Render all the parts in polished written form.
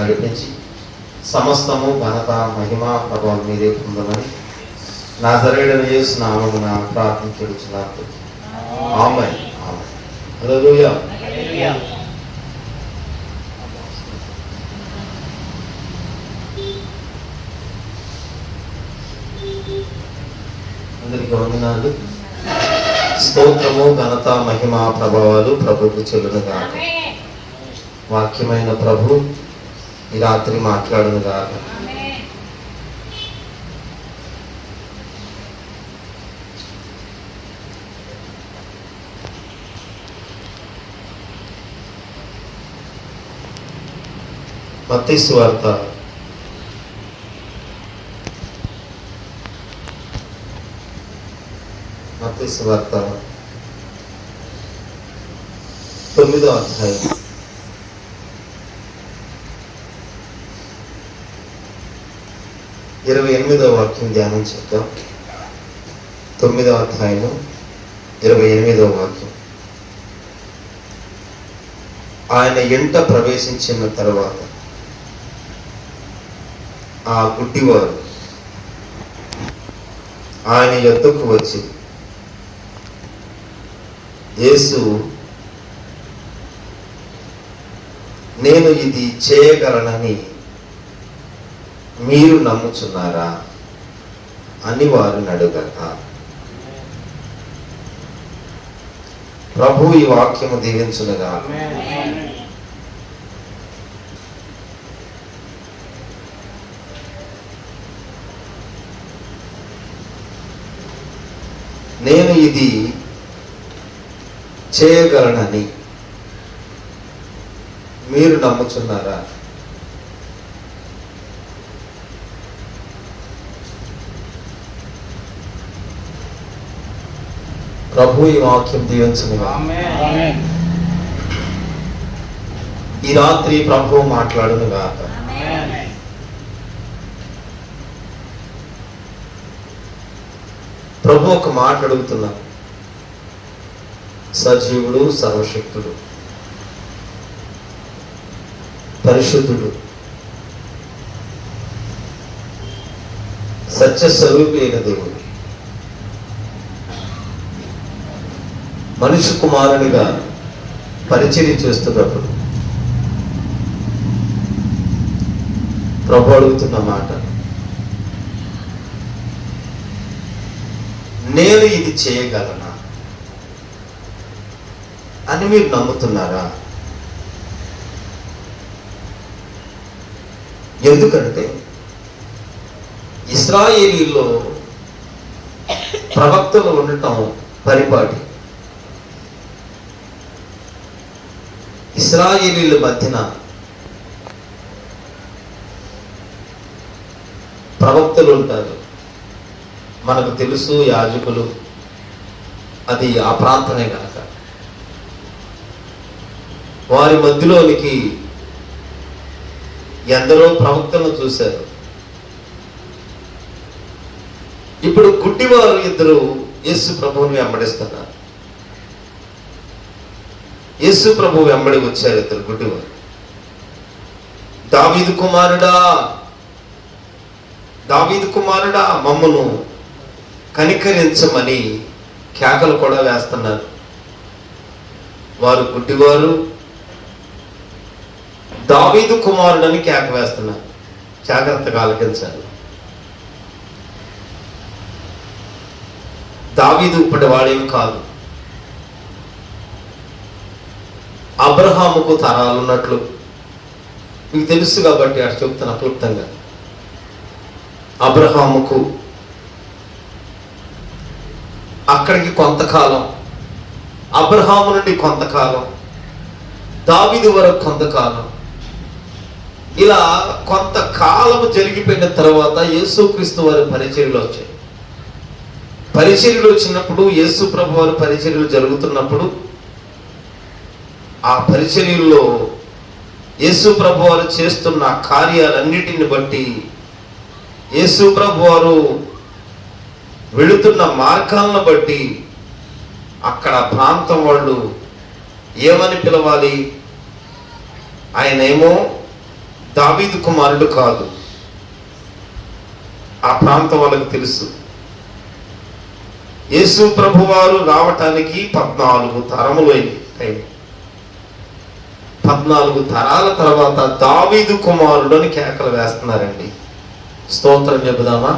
నడిపించి సమస్తము ఘనత మహిమ ప్రభావం మీరే పొందమని నజరేయుడైన యేసు నామమున ప్రార్థించుచున్నాను. ఆమేన్. ఆమేన్. హల్లెలూయా. అందరికీ వందనాలు. స్తోత్రము ఘనత మహిమ ప్రభావాలు ప్రభువుకు చెల్లునుగాక. వాక్యమైన ప్రభు ఈ రాత్రి మాట్లాడునుగాక. మత్తయి సువార్త 9వ అధ్యాయం 28వ వాక్యం ధ్యానం చేద్దాం. 9వ అధ్యాయం 28వ వాక్యం. ఆయన ఇంట ప్రవేశించిన తర్వాత ఆ గుడ్డివారు ఆయన యొద్దకు వచ్చి, యేసు, నేను ఇది చేయగలనని మీరు నమ్ముచున్నారా అని వారిని అడుగగా, ప్రభు ఈ వాక్యము దీవించునుగా. నేను ఇది చేయగలనని మీరు నమ్ముచున్నారా? ప్రభు ఈ వాక్యం దీవించునుగా. ఈ రాత్రి ప్రభు మాట్లాడునుగాక. ప్రభు ఒక మాట అడుగుతున్నాను. సజీవుడు, సర్వశక్తుడు, పరిశుద్ధుడు, సత్యస్వరూపి అయిన దేవుడు మనిషి కుమారునిగా పరిచర్య చేస్తున్నప్పుడు ప్రభు అడుగుతున్న మాట, నేను ఇది చేయగలనా అని మీరు నమ్ముతున్నారా? ఎందుకంటే ఇశ్రాయేలీలో ప్రవక్తలు ఉండటం పరిపాటి. ఇశ్రాయేలీల మధ్యన ప్రవక్తలు ఉంటారు. మనకు తెలుసు, యాజకులు, అది ఆ ప్రాంతమే కనుక వారి మధ్యలోనికి ఎందరో ప్రవక్తలను చూశారు. ఇప్పుడు గుడ్డివారు ఇద్దరు యేసు ప్రభువుని వెంబడిస్తున్నారు. యేసు ప్రభు వెంబడి వచ్చారు ఇద్దరు గుడ్డివారు. దావీదు కుమారుడా, దావీదు కుమారుడా, మమ్మను కనికరించమని కేకలు కూడా వేస్తున్నారు. వారు గుడ్డివారు దావీదు కుమారుడని కేక వేస్తున్నారు. జాగ్రత్తగా ఆలకించాలి. దావీదు ఇప్పటి వాడేమి కాదు. అబ్రహాముకు తరాలున్నట్లు మీకు తెలుసు కాబట్టి అటు చెప్తాను అక్లుప్తంగా. అబ్రహాముకు అక్కడికి కొంతకాలం, అబ్రహాము నుండి కొంతకాలం, దావీదు వరకు కొంతకాలం, ఇలా కొంతకాలం జరిగిపోయిన తర్వాత యేసుక్రీస్తు వారి పరిచర్యలు వచ్చాయి. పరిచర్యలు వచ్చినప్పుడు, యేసు ప్రభు వారి పరిచర్యలు జరుగుతున్నప్పుడు, ఆ పరిచర్యల్లో యేసు ప్రభు వారు చేస్తున్న కార్యాలన్నిటిని బట్టి, యేసు ప్రభు వారు వెళుతున్న మార్గాలను బట్టి అక్కడ ప్రాంతం వాళ్ళు ఏమని పిలవాలి? ఆయనేమో దావీదు కుమారుడు కాదు. ఆ ప్రాంతం వాళ్ళకి తెలుసు. యేసు ప్రభువారు రావటానికి 14 తరములు అయింది టైం. 14 తరాల తర్వాత దావీదు కుమారుడు అని కేకలు వేస్తున్నారండి. స్తోత్రం చెబుదామా?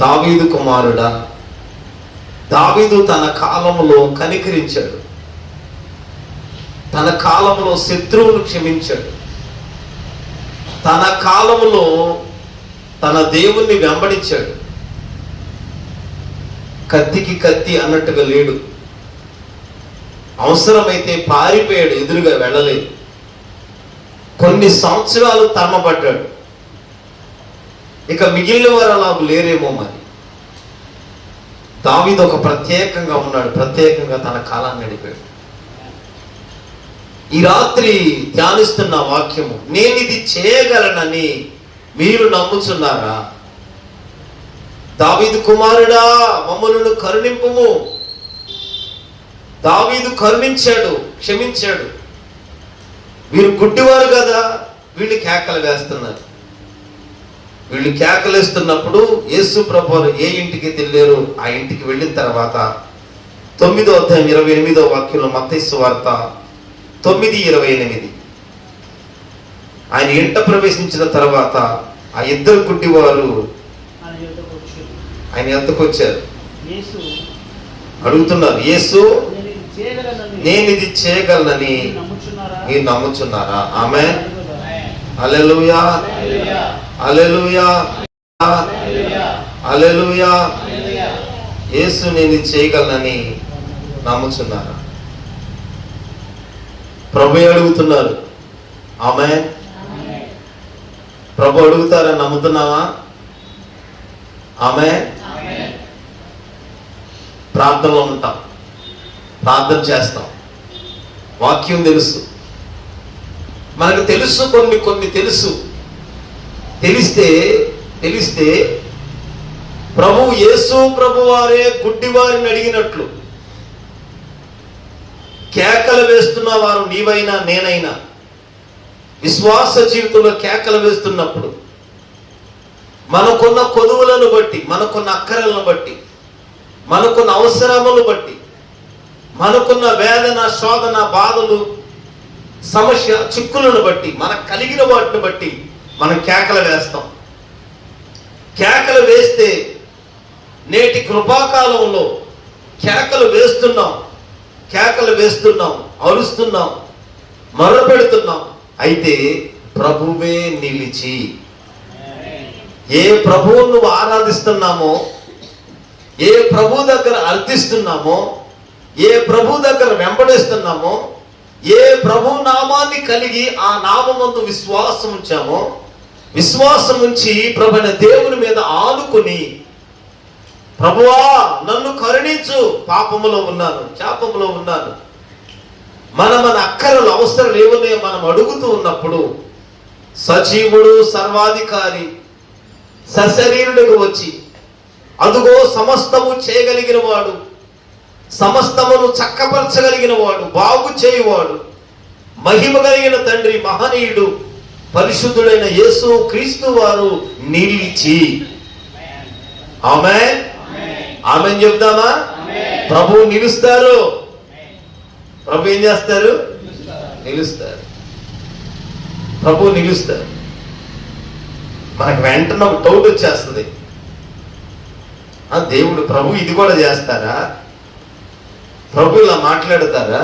దావీదు కుమారుడా. దావీదు తన కాలంలో కనికరించాడు, తన కాలంలో శత్రువును క్షమించాడు, తన కాలంలో తన దేవుణ్ణి వెంబడించాడు. కత్తికి కత్తి అన్నట్టుగా లేడు. అవసరమైతే పారిపోయాడు, ఎదురుగా వెళ్ళలేదు. కొన్ని సంవత్సరాలు తరమబడ్డాడు. ఇక మిగిలిన వారు అలా లేరేమో. మరి దావీదు ఒక ప్రత్యేకంగా ఉన్నాడు, ప్రత్యేకంగా తన కాలాన్ని నడిపాడు. ఈ రాత్రి ధ్యానిస్తున్న వాక్యము, నేను ఇది చేయగలనని మీరు నమ్ముచున్నారా? దావీదు కుమారుడా, మమ్మలను కరుణింపుము. దావీదు కరుణించాడు, క్షమించాడు. వీరు గుడ్డివారు కదా, వీళ్ళు కేకలు వేస్తున్నారు. వీళ్ళు కేకలేస్తున్నప్పుడు యేసు ప్రభువు ఏ ఇంటికి వెళ్ళారు, ఆ ఇంటికి వెళ్ళిన తర్వాత 9వ అధ్యాయం 28వ వాక్యంలో, మత్తయి సువార్త 9:28, ఆయన ఇంట ప్రవేశించిన తర్వాత ఆ ఇద్దరు గుడ్డివారు ఆయన ఎద్దకు వచ్చారు. అడుగుతున్నారు, యేసు నేను ఇది చేయగలనని మీరు నమ్ముచున్నారా? ఆమేన్. హల్లెలూయా, హల్లెలూయా, హల్లెలూయా. యేసు నేను ఇది చేయగలనని నమ్ముచున్నారా? ప్రభు అడుగుతున్నారు. ఆమేన్. ప్రభు అడుగుతారని నమ్ముతున్నావా? ఆమేన్. ప్రార్థనలో ఉంటాం, ప్రార్థన చేస్తాం, వాక్యం తెలుసు, మనకు తెలుసు, కొన్ని తెలుసు. తెలిస్తే ప్రభు యేసు ప్రభు వారే గుడ్డివారిని అడిగినట్లు కేకలు వేస్తున్న వారు నీవైనా నేనైనా విశ్వాస జీవితంలో కేకలు వేస్తున్నప్పుడు మనకున్న కొదువులను బట్టి, మనకున్న అక్కరలను బట్టి, మనకున్న అవసరములను బట్టి, మనకున్న వేదన, శోధన, బాధలు, సమస్య, చిక్కులను బట్టి, మనకు కలిగిన వాటిని బట్టి మనం కేకలు వేస్తాం. కేకలు వేస్తే నేటి కృపాకాలంలో కేకలు వేస్తున్నాం, అరుస్తున్నాం, మొర్రపెడుతున్నాం. అయితే ప్రభువే నిలిచి, ఏ ప్రభువు నువ్వు ఆరాధిస్తున్నామో, ఏ ప్రభు దగ్గర అర్థిస్తున్నామో, ఏ ప్రభు దగ్గర వెంబడిస్తున్నామో, ఏ ప్రభు నామాన్ని కలిగి ఆ నామమందు విశ్వాసం ఉంచామో, విశ్వాసం ఉంచి ప్రభువైన దేవుని మీద ఆనుకుని, ప్రభువా నన్ను కరుణించు, పాపములో ఉన్నాను, శాపములో ఉన్నాను, మన అక్కరలు, అవసరాలు ఏమున్నాయో మనం అడుగుతూ ఉన్నప్పుడు సజీవుడు, సర్వాధికారి, సశరీరుడికి వచ్చి, అదుగో సమస్తము చేయగలిగిన వాడు, సమస్తమును చక్కపరచగలిగిన వాడు, బాగు చేయువాడు, మహిమ కలిగిన తండ్రి, మహనీయుడు, పరిశుద్ధుడైన యేసు క్రీస్తు వారు నిలిచి. ఆమేన్, ఆమేన్ చెప్దామా? ప్రభు నిలుస్తారు. ప్రభు ఏం చేస్తారు? నిలుస్తారు. ప్రభు నిలుస్తారు. మనకు వెంటనే ఒక డౌట్ వచ్చేస్తుంది, దేవుడు ప్రభు ఇది కూడా చేస్తారా? ప్రభు ఇలా మాట్లాడతారా?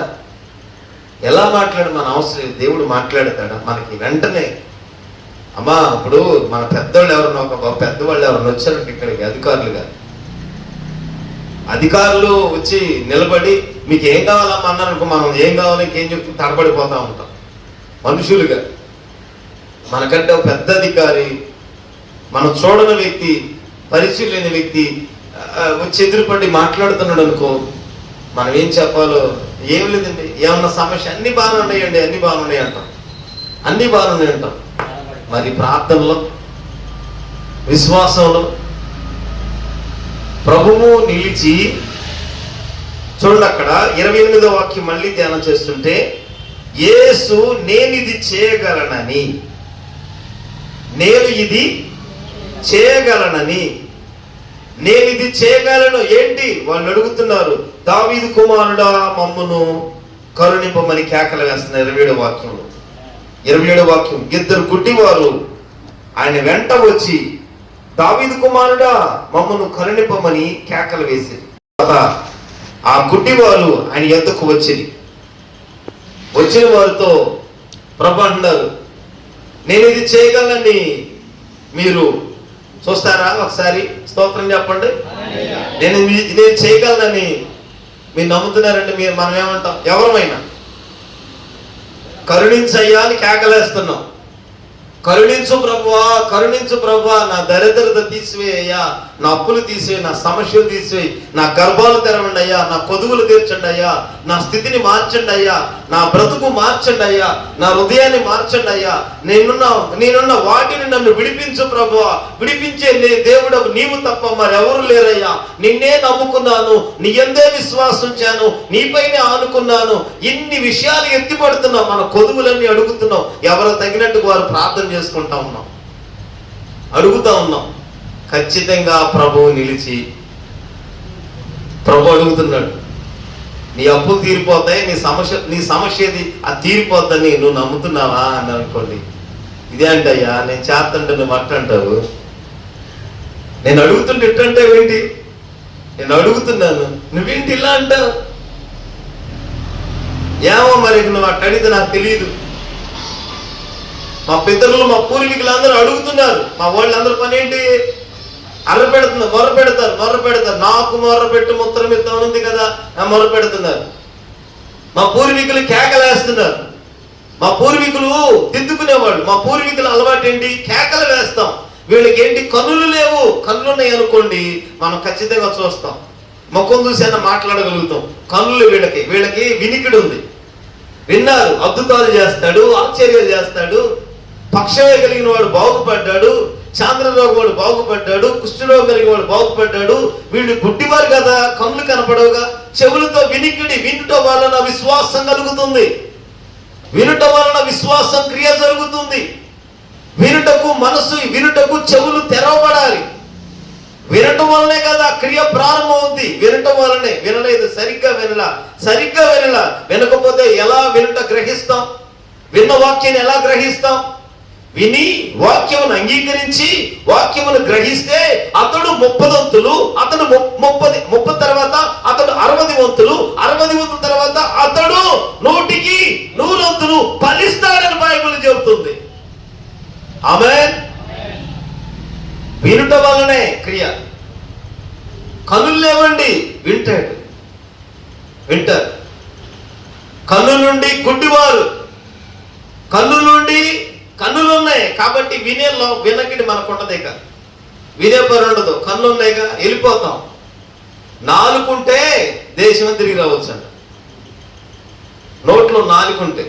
ఎలా మాట్లాడు? మన అవసరం, దేవుడు మాట్లాడతాడా? మనకి వెంటనే అమ్మా, ఇప్పుడు మన పెద్దవాళ్ళు ఎవరన్నా, ఒక పెద్దవాళ్ళు ఎవరన్నా వచ్చారంటే ఇక్కడికి అధికారులు వచ్చి నిలబడి మీకు ఏం కావాలమ్మా అన్నారనుకో, మనం ఏం కావాలి, ఇంకేం చెప్తే తడబడిపోతా ఉంటాం మనుషులుగా. మనకంటే ఒక పెద్ద అధికారి, మనం చూడని వ్యక్తి, పరిచయం లేని వ్యక్తి వచ్చి ఎదురుపడి మాట్లాడుతున్నాడు అనుకో, మనం ఏం చెప్పాలో ఏం లేదండి, ఏమన్నా సమస్య, అన్ని బాగానే ఉన్నాయండి, అన్ని బాగున్నాయి అంటాం, అన్ని బాగున్నాయి అంటాం. మరి ప్రార్థనలో, విశ్వాసంలో ప్రభువు నిలిచి, చూడండి అక్కడ 28వ వాక్యం మళ్ళీ ధ్యానం చేస్తుంటే, యేసు నేను ఇది చేయగలనని, నేను ఇది చేయగలనని, నేను ఇది చేయగలను. ఏంటి వాళ్ళు అడుగుతున్నారు? దావీదు కుమారుడా మమ్మును కరుణింపమని కేకలు వేస్తున్నారు. 27వ వాక్యం. ఇద్దరు గుడ్డివారు ఆయన వెంట వచ్చి దావీదు కుమారుడా మమ్మను కరుణింపమని కేకలు వేసింది. ఆ గుడ్డివారు ఆయన ఎద్దకు వచ్చిన వారితో ప్రభు అంటున్నారు, నేను ఇది చేయగలనని మీరు చూస్తారా? ఒకసారి స్తోత్రం చెప్పండి. నేను చేయగలనని మీరు నమ్ముతున్నారండి. మనం ఏమంటాం? ఎవరమైనా కరుణించయ్యా అని కేకలేస్తున్నాం. కరుణించు ప్రభువా, కరుణించు ప్రభువా, నా దరిద్రత తీసివేయ్యా, నా అప్పులు తీసివేయి, నా సమస్యలు తీసివేయి, నా గర్భాలు తెరవండి అయ్యా, నా కొదువులు తీర్చండి అయ్యా, నా స్థితిని మార్చండి అయ్యా, నా బ్రతుకు మార్చండి అయ్యా, నా హృదయాన్ని మార్చండి అయ్యా, నేనున్న వాటిని నన్ను విడిపించు ప్రభువా, విడిపించే దేవుడు నీవు తప్ప మరెవరు లేరయ్యా, నిన్నే నమ్ముకున్నాను, నీ యందే విశ్వాసం ఉంచాను, నీపైనే ఆనుకున్నాను. ఇన్ని విషయాలు ఎత్తిపడుతున్నాం, మన కొదువులన్నీ అడుగుతున్నాం. ఎవరు తగినట్టు వారు ప్రార్థన చేసుకుంటా ఉన్నాం, అడుగుతా ఉన్నాం. ఖచ్చితంగా ప్రభువు నిలిచి ప్రభు అడుగుతున్నాడు, నీ అప్పులు తీరిపోతాయి, నీ సమస్యది అది తీరిపోద్దని నువ్వు నమ్ముతున్నావా అని అనుకోండి. ఇదే అంటయ్యా నేను చేస్తుంటే నువ్వు అట్టంటావు, నేను అడుగుతుంటే ఇట్టంటే ఏంటి? నేను అడుగుతున్నాను నువ్వేంటి ఇలా అంటావు? ఏమో మరి నువ్వు అట్ట అడిగితే నాకు తెలియదు. మా పితరులు మా పూర్వీకులు అందరూ అడుగుతున్నారు. మా వాళ్ళందరూ పని ఏంటి? మొర్ర పెడతారు. నాకు మొర్ర పెట్టు ముత్తరం ఇద్దాం ఉంది కదా, మొర్ర పెడుతున్నారు. మా పూర్వీకులు కేకలేస్తున్నారు. మా పూర్వీకులు దిద్దుకునేవాళ్ళు. మా పూర్వీకుల అలవాటు ఏంటి? కేకలు వేస్తాం. వీళ్ళకి ఏంటి? కన్నులు లేవు. కన్నులు ఉన్నాయి అనుకోండి, మనం ఖచ్చితంగా చూస్తాం, ముఖం చూసైనా మాట్లాడగలుగుతాం. కన్నులు వీళ్ళకి వినికిడి ఉంది. విన్నారు, అద్భుతాలు చేస్తాడు, ఆశ్చర్యాలు చేస్తాడు. పక్షమే కలిగిన వాడు బాగుపడ్డాడు, చాంద్రరోగం వాడు బాగుపడ్డాడు, కుష్ఠరోగం కలిగిన వాడు బాగుపడ్డాడు. వీళ్ళు గుడ్డివారు కదా, కన్నులు కనపడవుగా. చెవులతో వినికిడి, వినుట వలన విశ్వాసం కలుగుతుంది, వినుట వలన విశ్వాసం క్రియ జరుగుతుంది. వినుటకు మనసు, వినుటకు చెవులు తెరవబడాలి. వినటం వల్లనే కదా క్రియ ప్రారంభం ఉంది. వినటం వల్లనే. వినలేదు, సరిగ్గా వినలా. వినకపోతే ఎలా వినుట గ్రహిస్తాం? విన్న వాక్యాన్ని ఎలా గ్రహిస్తాం? విని వాక్యమును అంగీకరించి వాక్యమును గ్రహిస్తే అతడు 30 వంతులు, అతడు 30 తర్వాత అతడు 60 వంతులు, 60 వంతుల తర్వాత అతడు 100కి 100 వంతులు ఫలిస్తాడని బైబిల్ చెబుతుంది. ఆమేన్. వినుట వల్లనే క్రియ. కన్నులు లేవండి, వింటారు. కన్ను నుండి గుడ్డివారు, కన్నులు ఉన్నాయి కాబట్టి వినకిడి మనకు ఉండదే కదా, వినే పని ఉండదు. కన్నులు ఉన్నాయిగా, వెళ్ళిపోతాం. నాలుగుంటే దేశం తిరిగి రావచ్చు అంట. నోట్లో నాలుగుంటే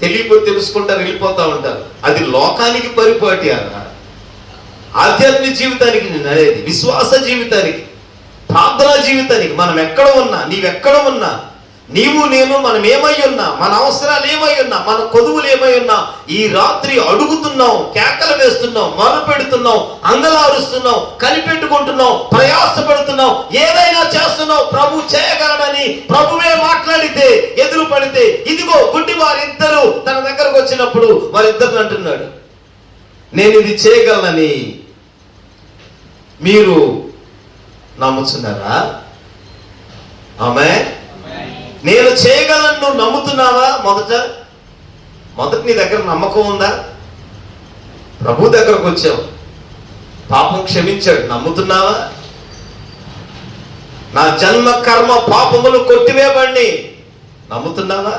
తెలియకపోతే తెలుసుకుంటారు, వెళ్ళిపోతా ఉంటారు. అది లోకానికి పరిపాటి అలా. ఆధ్యాత్మిక జీవితానికి నేను అనేది, విశ్వాస జీవితానికి, ప్రార్థనా జీవితానికి మనం ఎక్కడ ఉన్నా, నీవెక్కడ ఉన్నా, నీవు నేను మనం ఏమై ఉన్నా, మన అవసరాలు ఏమై ఉన్నా, మన కొదువులు ఏమై ఉన్నా, ఈ రాత్రి అడుగుతున్నాం, కేకలు వేస్తున్నాం, మొర పెడుతున్నాం, అంగలారుస్తున్నాం, కనిపెట్టుకుంటున్నాం, ప్రయాసపడుతున్నాం, ఏదైనా చేస్తున్నాం. ప్రభు చేయగలనని ప్రభువే మాట్లాడితే, ఎదురు పడితే, ఇదిగో గుడ్డి వారిద్దరూ తన దగ్గరకు వచ్చినప్పుడు వారిద్దరు అంటున్నాడు, నేను ఇది చేయగలనని మీరు నమ్ముతున్నారా? ఆమేన్. నేను చేయగలను నువ్వు నమ్ముతున్నావా? మొదట నీ దగ్గర నమ్మకం ఉందా? ప్రభు దగ్గరకు వచ్చావు, పాపం క్షమించాడు, నమ్ముతున్నావా? నా జన్మ కర్మ పాపములు కొట్టివేయబడి నమ్ముతున్నావా?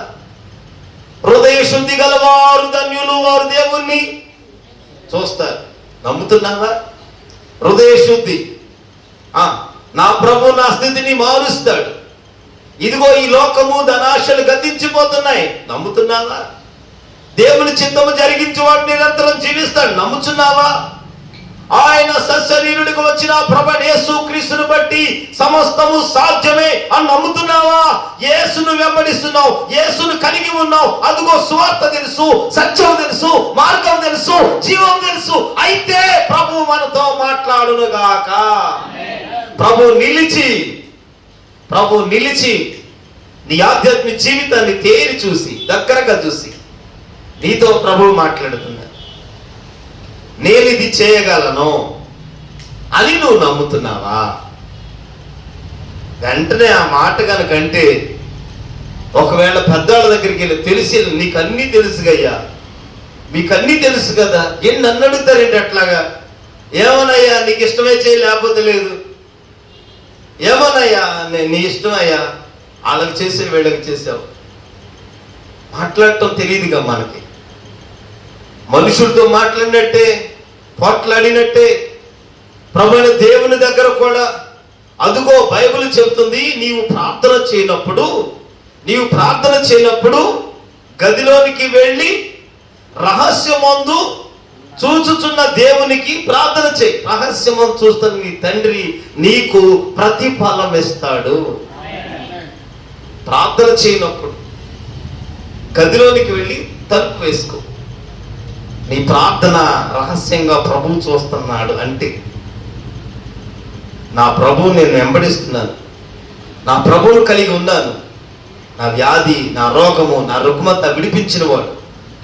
హృదయ శుద్ధి గలవారు ధన్యులు, వారు దేవుణ్ణి చూస్తారు. నమ్ముతున్నావా? హృదయ శుద్ధి. నా ప్రభు నా స్థితిని మారుస్తాడు. ఇదిగో ఈ లోకము ధనాశలు గతించిపోతున్నాయి. నమ్ముతున్నావా? దేవుని చిత్తము జరిగించి వాడు నిరంతరం జీవిస్తాడు. నమ్ముచున్నావా? ఆయన సశరీరుడికి వచ్చిన ప్రభువైన యేసు క్రీస్తుని బట్టి సమస్తము సాధ్యమే అని నమ్ముతున్నావా? యేసును వెంబడిస్తున్నావు, యేసును కలిగి ఉన్నావు. అదిగో సువార్త తెలుసు, సత్యం తెలుసు, మార్గం తెలుసు, జీవం తెలుసు. అయితే ప్రభు మనతో మాట్లాడును గాక. ప్రభు నిలిచి నీ ఆధ్యాత్మిక జీవితాన్ని తేరి చూసి, దగ్గరగా చూసి నీతో ప్రభు మాట్లాడుతున్నాడు. నేను ఇది చేయగలను అని నువ్వు నమ్ముతున్నావా? వెంటనే ఆ మాట కనుకంటే, ఒకవేళ పెద్దవాళ్ళ దగ్గరికి వెళ్ళి తెలిసి, నీకు అన్నీ తెలుసుగయ్యా, మీకు అన్నీ తెలుసు కదా, ఏం నన్ను అడుగుతారేంటి అట్లాగా? ఏమోనయ్యా నీకు ఇష్టమే చేయి, లేకపోతే లేదు. ఏమోనయ్యా నీ ఇష్టమయ్యా, వాళ్ళకి చేసే వీళ్ళకి చేసావు. మాట్లాడటం తెలియదుగా మనకి. మనుషులతో మాట్లాడినట్టే, పోట్లాడినట్టే ప్రభువైన దేవుని దగ్గర కూడా అదుగో బైబిల్ చెబుతుంది, నీవు ప్రార్థన చేయనప్పుడు గదిలోనికి వెళ్ళి రహస్యమందు చూచుచున్న దేవునికి ప్రార్థన చేయి. రహస్యమందు చూస్తున్న నీ తండ్రి నీకు ప్రతిఫలం ఇస్తాడు. ప్రార్థన చేయనప్పుడు గదిలోనికి వెళ్ళి తలుపు వేసుకో. నీ ప్రార్థన రహస్యంగా ప్రభువు చూస్తున్నాడు అంటే, నా ప్రభువు నేను వెంబడిస్తున్నాను, నా ప్రభువును కలిగి ఉన్నాను, నా వ్యాధి, నా రోగము, నా రుగ్మత విడిపించిన వాడు,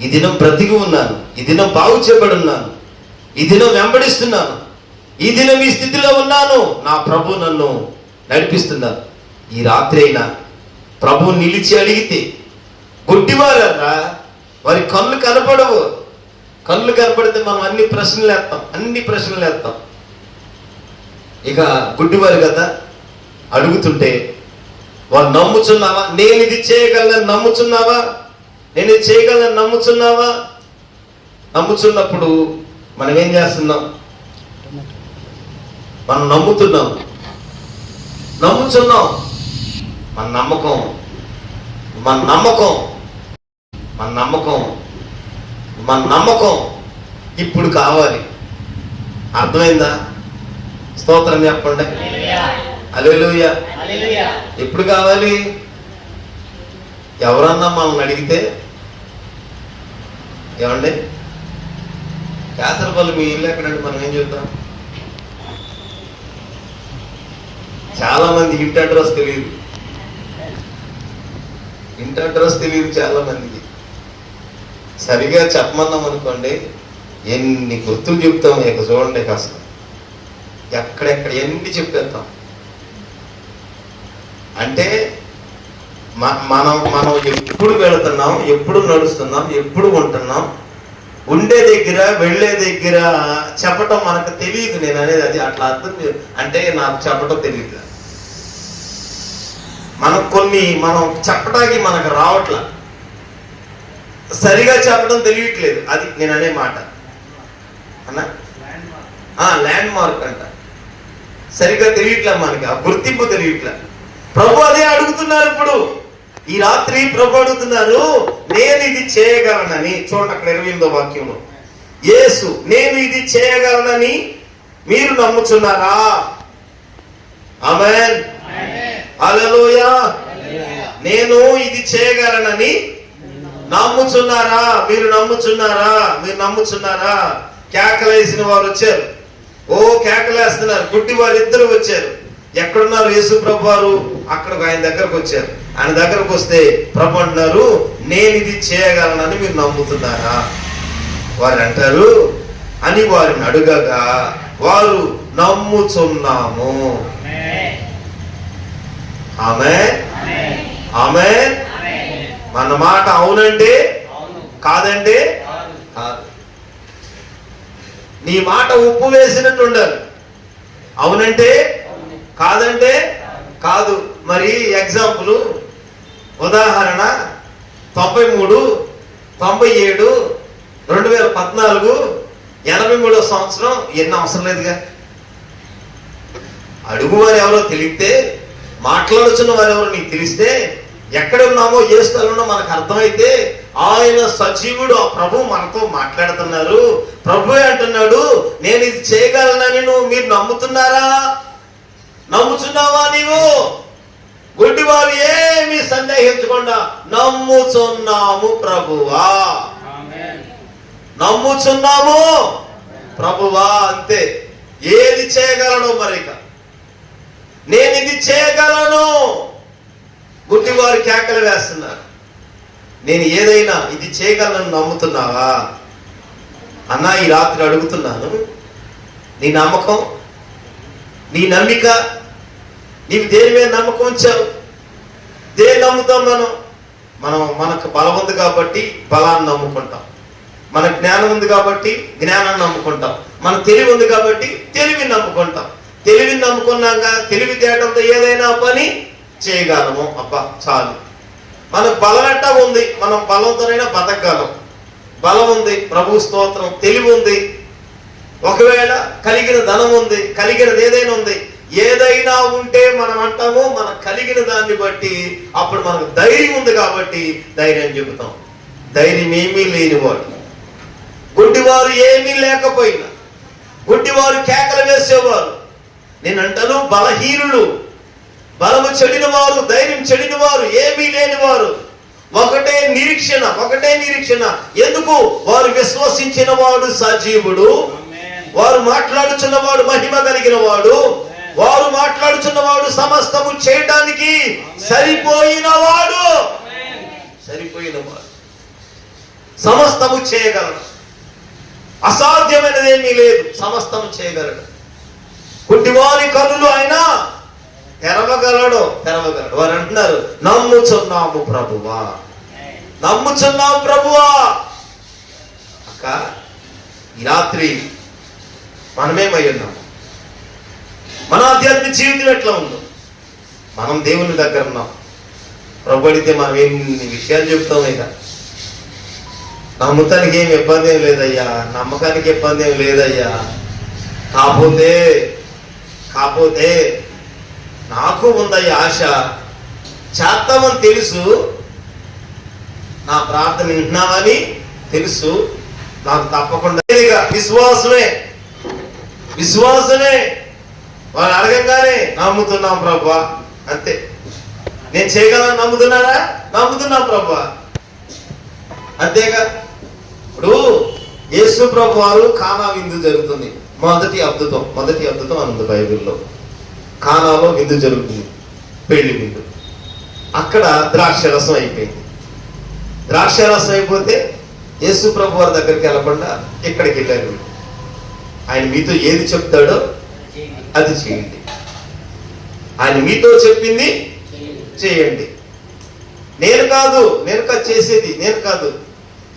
ఈ దినం బ్రతికి ఉన్నాను, ఈ దినం బాగు చేయబడి ఉన్నాను, ఈ దినం వెంబడిస్తున్నాను, ఈ దినం ఈ స్థితిలో ఉన్నాను, నా ప్రభు నన్ను నడిపిస్తున్నాను. ఈ రాత్రి అయినా ప్రభు నిలిచి అడిగితే, గుడ్డివారా వారి కళ్ళు కనపడవు. కళ్ళు కనపడితే మనం అన్ని ప్రశ్నలు వేస్తాం. ఇక గుడ్డివారు కదా అడుగుతుంటే వాళ్ళు నమ్ముచున్నావా? నేను ఇది చేయగలను నమ్ముచున్నావా? నేను ఇది చేయగలను నమ్ముచున్నావా? నమ్ముచున్నప్పుడు మనం ఏం చేస్తున్నాం? మనం నమ్ముచున్నాం. మన నమ్మకం ఇప్పుడు కావాలి. అర్థమైందా? స్తోత్రం చెప్పండి. హల్లెలూయా. ఎప్పుడు కావాలి? ఎవరన్నా మనల్ని అడిగితే, ఏమండి కేసరపల్లి మీ ఇల్లు ఎక్కడంటే మనం ఏం చెప్తాం? చాలా మంది ఇంటి అడ్రస్ తెలియదు చాలా మందికి. సరిగా చెప్పమన్నాం అనుకోండి, ఎన్ని గుర్తులు చెప్తాం. ఇక చూడండి, అసలు ఎక్కడెక్కడ ఎన్ని చెప్పేస్తాం. అంటే మనం ఎప్పుడు వెళుతున్నాం, ఎప్పుడు నడుస్తున్నాం, ఎప్పుడు ఉంటున్నాం, ఉండే దగ్గర వెళ్ళే దగ్గర చెప్పటం మనకు తెలియదు. నేను అనేది అది అట్లా అర్థం అంటే నాకు చెప్పటం తెలియదు. మనం చెప్పడానికి మనకు రావట్లా, సరిగా చెప్పడం తెలియట్లేదు. అది నేను అనే మాట అన్నా. ల్యాండ్ మార్క్ అంట, సరిగా తెలియట్లే మనకి, ఆ గుర్తింపు తెలియట్లే. ప్రభు అదే అడుగుతున్నారు ఇప్పుడు. ఈ రాత్రి ప్రభు అడుగుతున్నారు, నేను ఇది చేయగలనని. చూడండి అక్కడ 28వ వాక్యంలో, యేసు నేను ఇది చేయగలనని మీరు నమ్ముచున్నారా? ఆమేన్, హల్లెలూయా. నేను ఇది చేయగలనని నమ్ముచున్నారా? మీరు నమ్ముచున్నారా? కేకలేసిన వారు వచ్చారు. కేకలేస్తున్నారు. గుడ్డి వారు ఇద్దరు వచ్చారు. ఎక్కడున్నారు యేసు ప్రభు వారు? అక్కడికి ఆయన దగ్గరకు వచ్చారు. ఆయన దగ్గరకు వస్తే ప్రభు అంటున్నారు, నేను ఇది చేయగలనని మీరు నమ్ముతున్నారా? వారు అంటారు అని వారిని అడుగగా వారు నమ్ముచున్నాము. ఆమేన్, ఆమేన్. మన మాట అవునంటే కాదంటే కాదు. నీ మాట ఉప్పు వేసినట్టు ఉండాలి. అవునంటే కాదంటే కాదు. మరి ఎగ్జాంపుల్, ఉదాహరణ 93, 97, 2014, 83వ సంవత్సరం ఎన్ని అవసరం లేదుగా. అడుగు వారు ఎవరో తెలిస్తే, మాట్లాడుచున్న వారు ఎవరో నీకు తెలిస్తే, ఎక్కడ ఉన్నామో ఏ స్థలంలో మనకు అర్థమైతే ఆయన సజీవుడు. ఆ ప్రభు మనతో మాట్లాడుతున్నారు. ప్రభువే అంటున్నాడు, నేను ఇది చేయగలనని మీరు నమ్ముతున్నారా? నమ్ముచున్నావా? నీవు గుడ్డివారు ఏమీ సందేహించకుండా నమ్ముచున్నాము ప్రభువా, నమ్ముచున్నాము ప్రభువా, అంతే. ఏది చేయగలను? మరిక నేను ఇది చేయగలను. గుడ్డివారు కేకలు వేస్తున్నారు. నేను ఏదైనా ఇది చేయగలను నమ్ముతున్నావా అన్నా? ఈ రాత్రి అడుగుతున్నాను, నీ నమ్మకం, నీ నమ్మిక, నీవు దేని మీద నమ్మకం ఉంచావు? దేని నమ్ముతాం మనకు బలం ఉంది కాబట్టి బలాన్ని నమ్ముకుంటాం, మన జ్ఞానం ఉంది కాబట్టి జ్ఞానాన్ని నమ్ముకుంటాం, మన తెలివి ఉంది కాబట్టి తెలివిని నమ్ముకుంటాం. తెలివిని నమ్ముకున్నాక తెలివి తేటంతో ఏదైనా పని చేయగలము. అబ్బా చాలు. మనకు బలం ఎట్టా ఉంది, మనం బలంతోనైనా బతకగలం. బలం ఉంది, ప్రభు స్తోత్రం. తెలివి ఉంది, ఒకవేళ కలిగిన ధనం ఉంది, కలిగినది ఏదైనా ఉంది. ఏదైనా ఉంటే మనం అంటాము మనకు కలిగిన దాన్ని బట్టి అప్పుడు మనకు ధైర్యం ఉంది కాబట్టి ధైర్యం చెబుతాం. ధైర్యం ఏమీ లేనివాడు, గుడ్డివారు ఏమీ లేకపోయినా, గుడ్డివారు కేకలు వేసేవారు. నేను అంటాను బలహీనులు, బలము చెడిన వారు, ధైర్యం చెడిన వారు, ఏమీ లేని వారు. ఒకటే నిరీక్షణ. ఎందుకు? వారు విశ్వసించిన వాడు సజీవుడు, వారు మాట్లాడుచున్నవాడు మహిమ కలిగిన వాడు, వారు మాట్లాడుచున్నవాడు సమస్తము చేయడానికి సరిపోయినవాడు, సమస్తము చేయగలడు. అసాధ్యమైనది ఏమీ లేదు, సమస్తము చేయగలడు. గుడ్డివారి కన్నులు ఆయన తెరవగలడు. వారు అంటున్నారు, నమ్ముచున్నాము ప్రభువా, నమ్ముచున్నాము ప్రభువా. అక్క, ఈ రాత్రి మనమేమై ఉన్నాము? మన ఆధ్యాత్మిక జీవితం ఎట్లా ఉందో? మనం దేవుని దగ్గర ఉన్నాం. ప్రభు అడిగితే మనం ఎన్ని విషయాలు చెప్తాం. ఇక నమ్ముతానికి ఏమి ఇబ్బంది ఏం లేదయ్యా, నమ్మకానికి ఇబ్బంది ఏం లేదయ్యా. కాకపోతే నాకు ఉందయ్యా ఆశ, చేస్తామని తెలుసు, నా ప్రార్థన వింటున్నామని తెలుసు, నాకు తప్పకుండా విశ్వాసమే. వాళ్ళు అడగంగానే నమ్ముతున్నాం ప్రభువా, అంతే. నేను చేయగలను నమ్ముతున్నారా? నమ్ముతున్నాం ప్రభువా, అంతేగా. ఇప్పుడు యేసు ప్రభు వారు కానా విందు జరుగుతుంది, మొదటి అద్భుతం అని ఉంది బైబిల్లో. కానాలో విందు జరుగుతుంది, పెళ్లి విందు. అక్కడ ద్రాక్షరసం అయిపోయింది. ద్రాక్షరసం అయిపోతే యేసు ప్రభు వారి దగ్గరికి వెళ్ళకుండా ఇక్కడికి వెళ్ళారు. ఆయన మీతో ఏది చెప్తాడో అది చేయండి, ఆయన మీతో చెప్పింది చేయండి. నేను కాదు చేసేది, నేను కాదు.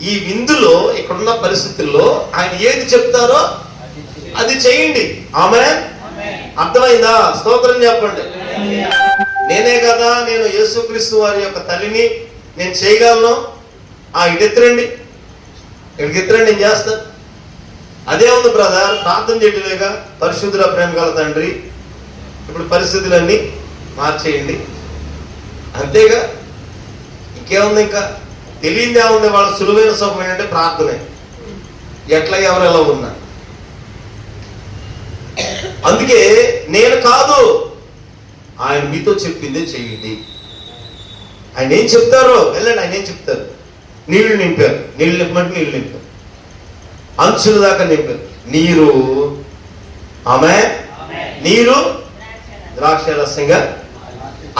ఈ విందులో ఇక్కడున్న పరిస్థితుల్లో ఆయన ఏది చెప్తారో అది చేయండి. ఆమేన్. అర్థమైందా? స్తోత్రం చెప్పండి. నేనే కదా, నేను యేసుక్రీస్తు వారి యొక్క తల్లిని, నేను చేయగలను. ఇటెత్తరండి, నేను చేస్తాను. అదే ఉంది బ్రదర్, ప్రార్థన చేయటమేగా. పరిశుద్ధుల ప్రేమ గల తండ్రి, ఇప్పుడు పరిస్థితులన్నీ మార్చేయండి, అంతేగా. ఇంకేముంది? ఇంకా తెలియదే ఉంది. వాళ్ళ సులువైన సుఖం ఏంటంటే ప్రార్థనే. ఎట్లా ఎవరెలా ఉన్నా. అందుకే నేను కాదు, ఆయన మీతో చెప్పిందే చేయండి. ఆయన ఏం చెప్తారో వెళ్ళండి. ఆయన ఏం చెప్తారు? నీళ్లు నింపారు, నీళ్లు నింపారు, అంచుల దాకా నింపారు. నీరు ద్రాక్షరసంగా.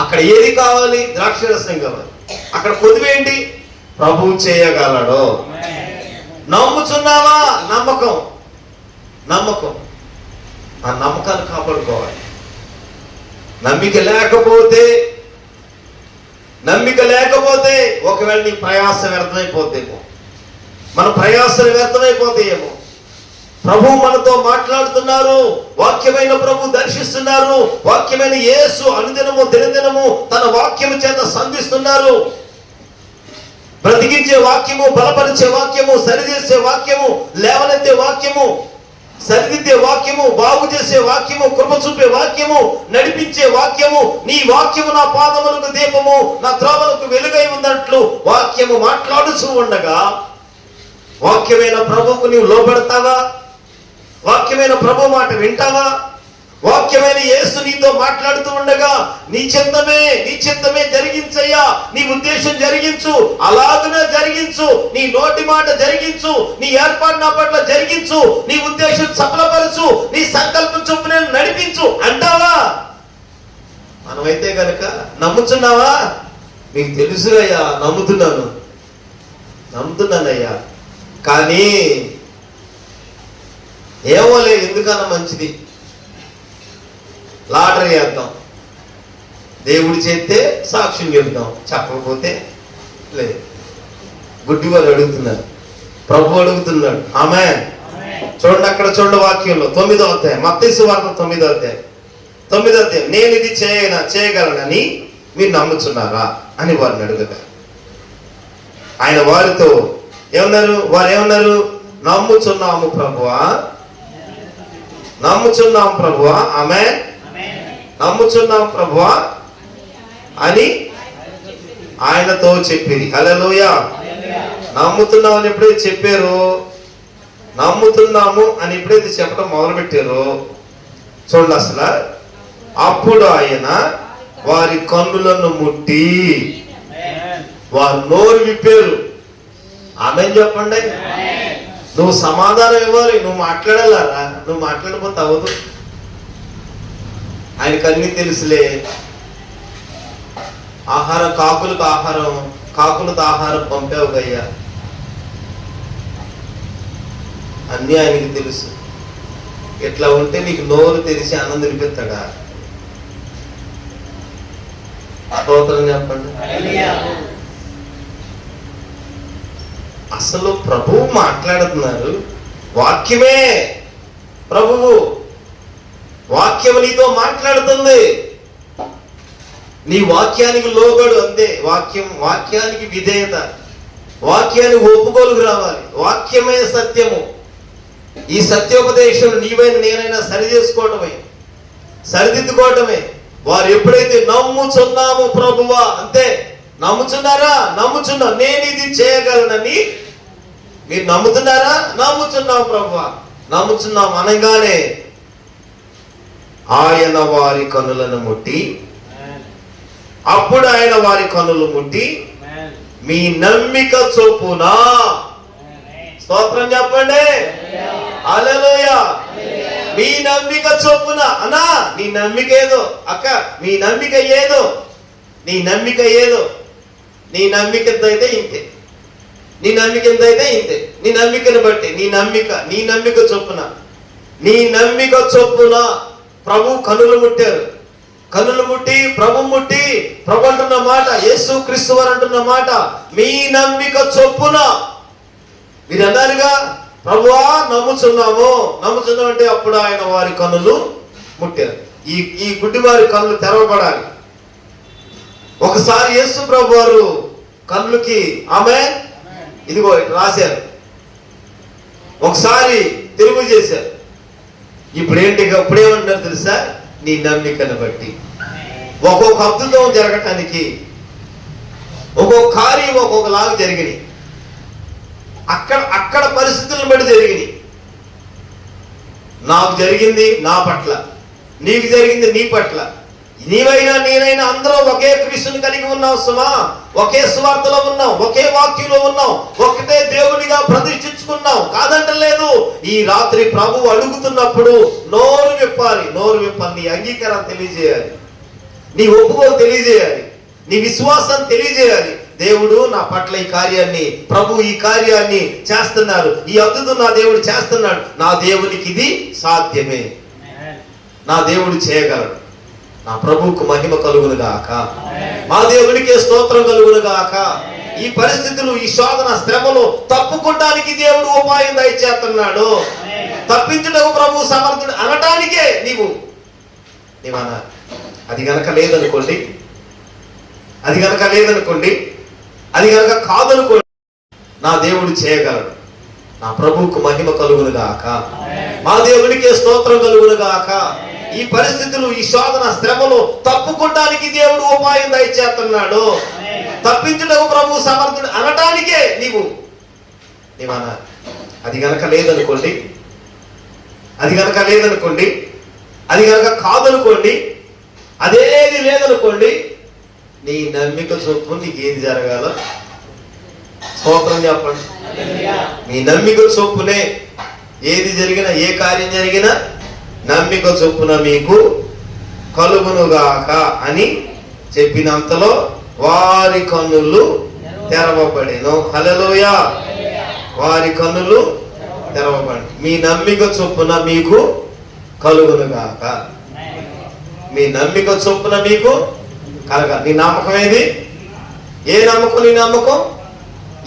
అక్కడ ఏది కావాలి? ద్రాక్షరసం కావాలి. అక్కడ కొద్దివేంటి? ప్రభువు చేయగలడు. నమ్ముచున్నావా? నమ్మకం. ఆ నమ్మకాన్ని కాపాడుకోవాలి. నమ్మిక లేకపోతే ఒకవేళ నీ ప్రయాస వ్యర్థమైపోతేమో, మన ప్రయాసలు వ్యర్థమైపోతాయేమో. ప్రభు మనతో మాట్లాడుతున్నారు, వాక్యమైన ప్రభు దర్శిస్తున్నారు, వాక్యమైన యేసు అనుదినము దినదినము తన వాక్యము చేత సంధిస్తున్నారు. బ్రతికించే వాక్యము, బలపరిచే వాక్యము, సరిచేసే వాక్యము, లేవనెత్తే వాక్యము, సరిదిద్దే వాక్యము, బాగు చేసే వాక్యము, కృప చూపే వాక్యము, నడిపించే వాక్యము. నీ వాక్యము నా పాదములకు దీపము, నా త్రోవలకు వెలుగై ఉన్నట్లు వాక్యము మాట్లాడుచూ ఉండగా, వాక్యమైన ప్రభువుకు నీవు లోబడతావా? వాక్యమైన ప్రభు మాట వింటావా? వాక్యమైన యేసు నీతో మాట్లాడుతూ ఉండగా నీ చిత్తమే జరిగించయ్యా, నీ ఉద్దేశం జరిగించు, అలాగనే జరిగించు, నీ నోటి మాట జరిగించు, నీ ఏర్పాటు నా పట్ల జరిగించు, నీ ఉద్దేశం సఫలపరచు, నీ సంకల్పం చొప్పున నడిపించు అంటావా? మనమైతే గనక నమ్ముతున్నావా? మీకు తెలుసునయ్యా, నమ్ముతున్నానయ్యా, కానీ ఏమోలే, ఎందుకన్నా మంచిది, లాటరీ వేద్దాం, దేవుడి చేస్తే సాక్ష్యం చెప్తాం, చెప్పకపోతే లేదు. గుడ్డి వారు అడుగుతున్నారు, ప్రభు అడుగుతున్నాడు. ఆమేన్. చూడండి, అక్కడ చూడండి వాక్యంలో 9వ అధ్యాయం, మత్తయి సువార్త 9వ అధ్యాయం, నేను ఇది చేయగలనని మీరు నమ్ముచున్నారా అని వారిని అడుగుతారు. ఆయన వారితో ఏమన్నారు? నమ్ముచున్నాము ప్రభువా. ఆమేన్. నమ్ముచున్నాం ప్రభువా అని ఆయనతో చెప్పిరి. హల్లెలూయా. నమ్ముతున్నాం అని ఎప్పుడైతే చెప్పారో, నమ్ముతున్నాము అని ఎప్పుడైతే చెప్పడం మొదలు పెట్టారో, చూడండి అసలు, అప్పుడు ఆయన వారి కన్నులను ముట్టి వారు నోరు విప్పారు. ఆమేన్ చెప్పండి. నువ్వు సమాధానం ఇవ్వాలి, నువ్వు మాట్లాడాలరా, నువ్వు మాట్లాడకపోతే అవ్వదు. ఆయనకు అన్ని తెలుసులే. కాకులతో ఆహారం పంపావు గయ్యా, అన్నీ ఆయనకి తెలుసు. ఇట్లా ఉంటే నీకు నోరు తెరిచి ఆనందం నిలిపిస్తాడా? స్తోత్రం చెప్పండి. అసలు ప్రభువు మాట్లాడుతున్నారు, వాక్యమే ప్రభువు, వాక్యము నీతో మాట్లాడుతుంది. నీ వాక్యానికి లోబడు, అంతే. వాక్యానికి విధేయత, వాక్యానికి ఒప్పుకోలుగు రావాలి. వాక్యమే సత్యము. ఈ సత్యోపదేశం నీవైనా నేనైనా సరిదిద్దుకోవటమే. వారు ఎప్పుడైతే నమ్ముచున్నాము ప్రభువా, అంతే. నమ్ముచున్నారా? నమ్ముచున్నాం. నేను ఇది చేయగలనని మీరు నమ్ముతున్నారా? నమ్ముచున్నాం ప్రభువా, నమ్ముచున్నాం అనగానే ఆయన వారి కన్నులను ముట్టి, అప్పుడు ఆయన వారి కన్నులు ముట్టి మీ నమ్మిక చొప్పున, స్తోత్రం చెప్పండి, హల్లెలూయా, మీ నమ్మిక చొప్పున. అన్నా నీ నమ్మిక ఏదో, అక్క మీ నమ్మిక ఏదో, నీ నమ్మిక ఎంతైతే ఇంతే, నీ నమ్మిక ఎంతైతే ఇంతే. నీ నమ్మికను బట్టి నీ నమ్మిక చొప్పున ప్రభు కన్నులు ముట్టారు. కన్నులు ముట్టి ప్రభు అంటున్న మాట, యేసు క్రీస్తు వారు అంటున్న మాట, మీ నమ్మిక చొప్పున. మీరు అన్నారుగా, ప్రభువా నమ్ముచున్నాము అంటే అప్పుడు ఆయన వారి కన్నులు ముట్టారు. ఈ గుడ్డి వారి కన్నులు తెరవబడాలి. ఒకసారి యేసు ప్రభు వారు కన్నులకి ఆమేన్ ఇదిగో రాశారు, ఒకసారి తెలుగు చేశారు. ఇప్పుడేమంటారు తెలుసా? నీ నమ్మికను బట్టి. ఒక్కొక్క అద్భుతం జరగటానికి ఒక్కొక్క కార్యం ఒక్కొక్కలాగా జరిగినాయి. అక్కడ పరిస్థితులను బట్టి జరిగినాయి. నాకు జరిగింది నా పట్ల, నీకు జరిగింది నీ పట్ల. నీవైనా నేనైనా అందరం ఒకే క్రీస్తుని కలిగి ఉన్నాం సుమా. ఒకే సువార్తలో ఉన్నాం, ఒకే వాక్యంలో ఉన్నాం, ఒకటే దేవునిగా ప్రతిష్ఠించుకున్నాం. కాదంటలేదు. ఈ రాత్రి ప్రభువు అడుగుతున్నప్పుడు నోరు విప్పాలి. నీ అంగీకారం తెలియజేయాలి, నీ ఒప్పుకోలు తెలియజేయాలి, నీ విశ్వాసం తెలియజేయాలి. దేవుడు నా పట్ల ఈ కార్యాన్ని, ప్రభు ఈ కార్యాన్ని చేస్తున్నారు, ఈ అద్భుతం నా దేవుడు చేస్తున్నాడు. నా దేవునికి ఇది సాధ్యమే, నా దేవుడు చేయగలడు. నా ప్రభువుకు మహిమ కలుగును గాక, మా దేవునికే స్తోత్రం కలుగును గాక. ఈ పరిస్థితులు, ఈ శోధన శ్రమలు తప్పుకోవడానికి దేవుడు ఉపాయం దయచేస్తున్నాడు. తప్పించుటకు ప్రభు సమర్థుడు అనటానికే నీవన్నా. అది గనక లేదనుకోండి, అది గనక కాదనుకోండి, నా దేవుడు చేయగలడు. నా ప్రభువుకు మహిమ కలుగును గాక, మా దేవునికే స్తోత్రం కలుగును గాక. ఈ పరిస్థితులు, ఈ శోధన, శ్రమలు తప్పుకోవడానికి దేవుడు ఉపాయం దయచేస్తున్నాడు. తప్పించడం ప్రభు సమర్థుడు అనటానికే నీవన్నా. అది గనక లేదనుకోండి, అది గనక కాదనుకోండి, అదేది లేదనుకోండి, నీ నమ్మిక చొప్పున నీకు ఏది జరగాలో స్తోత్రం చెప్పండి. నీ నమ్మిక చొప్పునే ఏది జరిగినా, ఏ కార్యం జరిగినా నమ్మిక చొప్పున మీకు కలుగునుగాక అని చెప్పినంతలో వారి కన్నులు తెరవబడెను. హల్లెలూయా. వారి కన్నులు తెరవబడి మీ నమ్మిక చొప్పున మీకు కలుగునుగాక. మీ నమ్మిక చొప్పున మీకు కలగ. నీ నమ్మకం ఏది? ఏ నమ్మకం? నీ నమ్మకం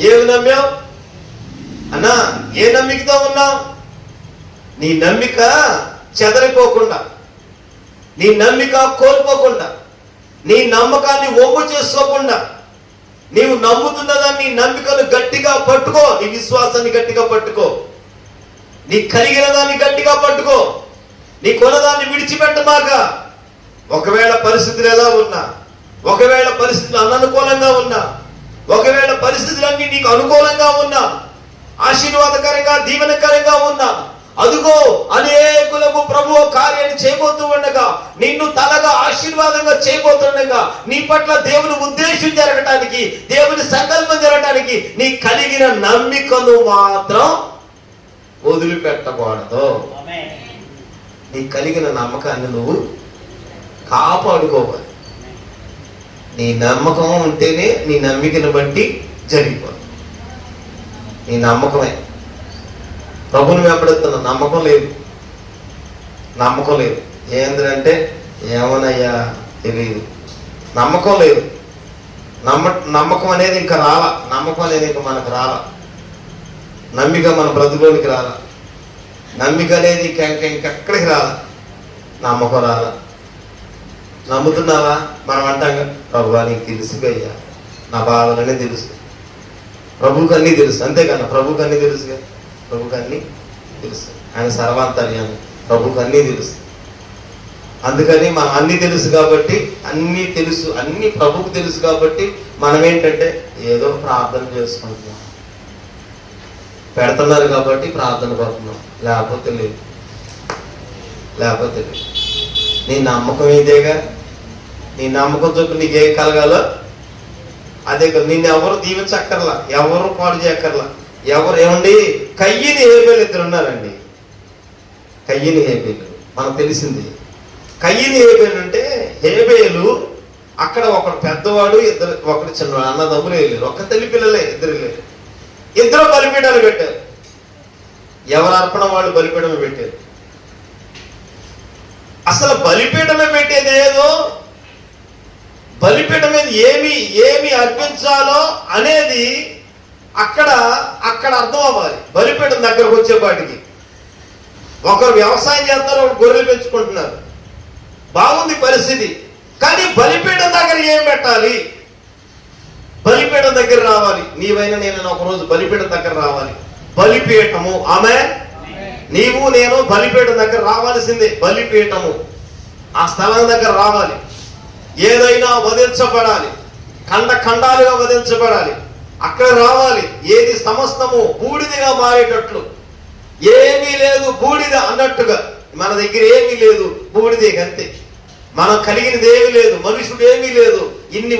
ఏమి నమ్మావు అన్నా? ఏ నమ్మికతో ఉన్నావు? నీ నమ్మిక చెదరిపోకుండా, నీ నమ్మిక కోల్పోకుండా, నీ నమ్మకాన్ని ఒమ్ము చేసుకోకుండా, నీవు నమ్ముతున్నదాన్ని, నీ నమ్మికను గట్టిగా పట్టుకో. నీ విశ్వాసాన్ని గట్టిగా పట్టుకో. నీ కలిగిన దాన్ని గట్టిగా పట్టుకో. నీ కొనదాన్ని విడిచిపెట్టమాక. ఒకవేళ పరిస్థితులు ఎలా ఉన్నా, ఒకవేళ పరిస్థితులు అననుకూలంగా ఉన్నా, ఒకవేళ పరిస్థితులన్నీ నీకు అనుకూలంగా ఉన్నా, ఆశీర్వాదకరంగా దీవెనకరంగా ఉన్నా, అదుగో అనేకులకు ప్రభు కార్యాన్ని చేయబోతూ ఉండగా, నిన్ను తలగా ఆశీర్వాదంగా చేయబోతుండగా, నీ పట్ల దేవుని ఉద్దేశం జరగటానికి, దేవుని సంకల్పం జరగటానికి నీ కలిగిన నమ్మికను మాత్రం వదిలిపెట్టకూడదు. నీ కలిగిన నమ్మకాన్ని నువ్వు కాపాడుకోవాలి. నీ నమ్మకం ఉంటేనే నీ నమ్మికను బట్టి జరిగిపోదు. నీ నమ్మకమే. ప్రభుని వెంబడిస్తున్న నమ్మకం లేదు. ఏంటంటే ఏమోనయ్యా తెలియదు. నమ్మకం లేదు. నమ్మకం అనేది ఇంకా రాలా. నమ్మకం అనేది ఇంకా మనకు రాలా. నమ్మిక మన బ్రతుకులోనికి రాలా. నమ్మిక అనేది ఇంకెక్కడికి రాలా. నమ్మకం రాలా. నమ్ముతున్నావా? మనం అంటాం ప్రభువా నీకు తెలుసుగయ్యా, నా బాధలనే తెలుసు, ప్రభువుకి అన్నీ తెలుసు. అంతేకన్నా ప్రభువుకి అన్నీ తెలుసుగా. ప్రభువుకి అన్నీ తెలుసు. ఆయన సర్వాంతర్యాన్ని, ప్రభువుకి అన్నీ తెలుసు. అందుకని మనం అన్నీ తెలుసు కాబట్టి, అన్నీ ప్రభువుకి తెలుసు కాబట్టి మనం ఏంటంటే ఏదో ప్రార్థన చేసుకుంటున్నాం. పెడుతున్నారు కాబట్టి ప్రార్థన పడుతున్నాం, లేకపోతే లేదు. నీ నమ్మకం ఇదేగా. నీ నమ్మకం చొప్పు నీకేం కలగాలో అదే కదా. నిన్ను ఎవరు దీవించక్కర్లా, ఎవరు పాడు చేయక్కర్లా. ఏమండి, కయ్యని హేబేలు ఇద్దరు ఉన్నారండి. కయ్యని హేబేలు మనకు తెలిసింది. కయ్యని హేబేలు అంటే, హేబేలు అక్కడ ఒకడు పెద్దవాడు, ఒకడు చిన్నవాడు, అన్నదమ్ములు వెళ్ళారు. ఒక్క తల్లి పిల్లలే, ఇద్దరు బలిపీఠాలు పెట్టారు. ఎవరు అర్పణ వాళ్ళు బలిపీఠమే పెట్టారు. అసలు బలిపీఠమే పెట్టేది ఏదో, బలిపీఠం మీద ఏమి అర్పించాలో అనేది అక్కడ అర్థం అవ్వాలి. బలిపీఠం దగ్గరకు వచ్చేపాటికి ఒకరు వ్యవసాయం చేస్తారు, ఒకరు గొర్రెలు పెంచుకుంటున్నారు. బాగుంది పరిస్థితి. కానీ బలిపీఠం దగ్గర ఏం పెట్టాలి? బలిపీఠం దగ్గర రావాలి. నీవైనా నేను ఒకరోజు బలిపీఠం దగ్గర రావాలి. బలిపీఠము, ఆమె నీవు నేను బలిపీఠం దగ్గర రావాల్సిందే. బలిపీఠము ఆ స్థలం దగ్గర రావాలి. ఏదైనా వధించబడాలి, ఖండాలుగా వధించబడాలి. అక్కడ రావాలి. ఏది సమస్తము బూడిదగా మారేటట్లు, ఏమీ లేదు బూడిద అన్నట్టుగా. మన దగ్గర ఏమీ లేదు, బూడిదే అంతే. మనం కలిగినది ఏమీ లేదు, మనుషుడు ఏమీ లేదు. ఎన్ని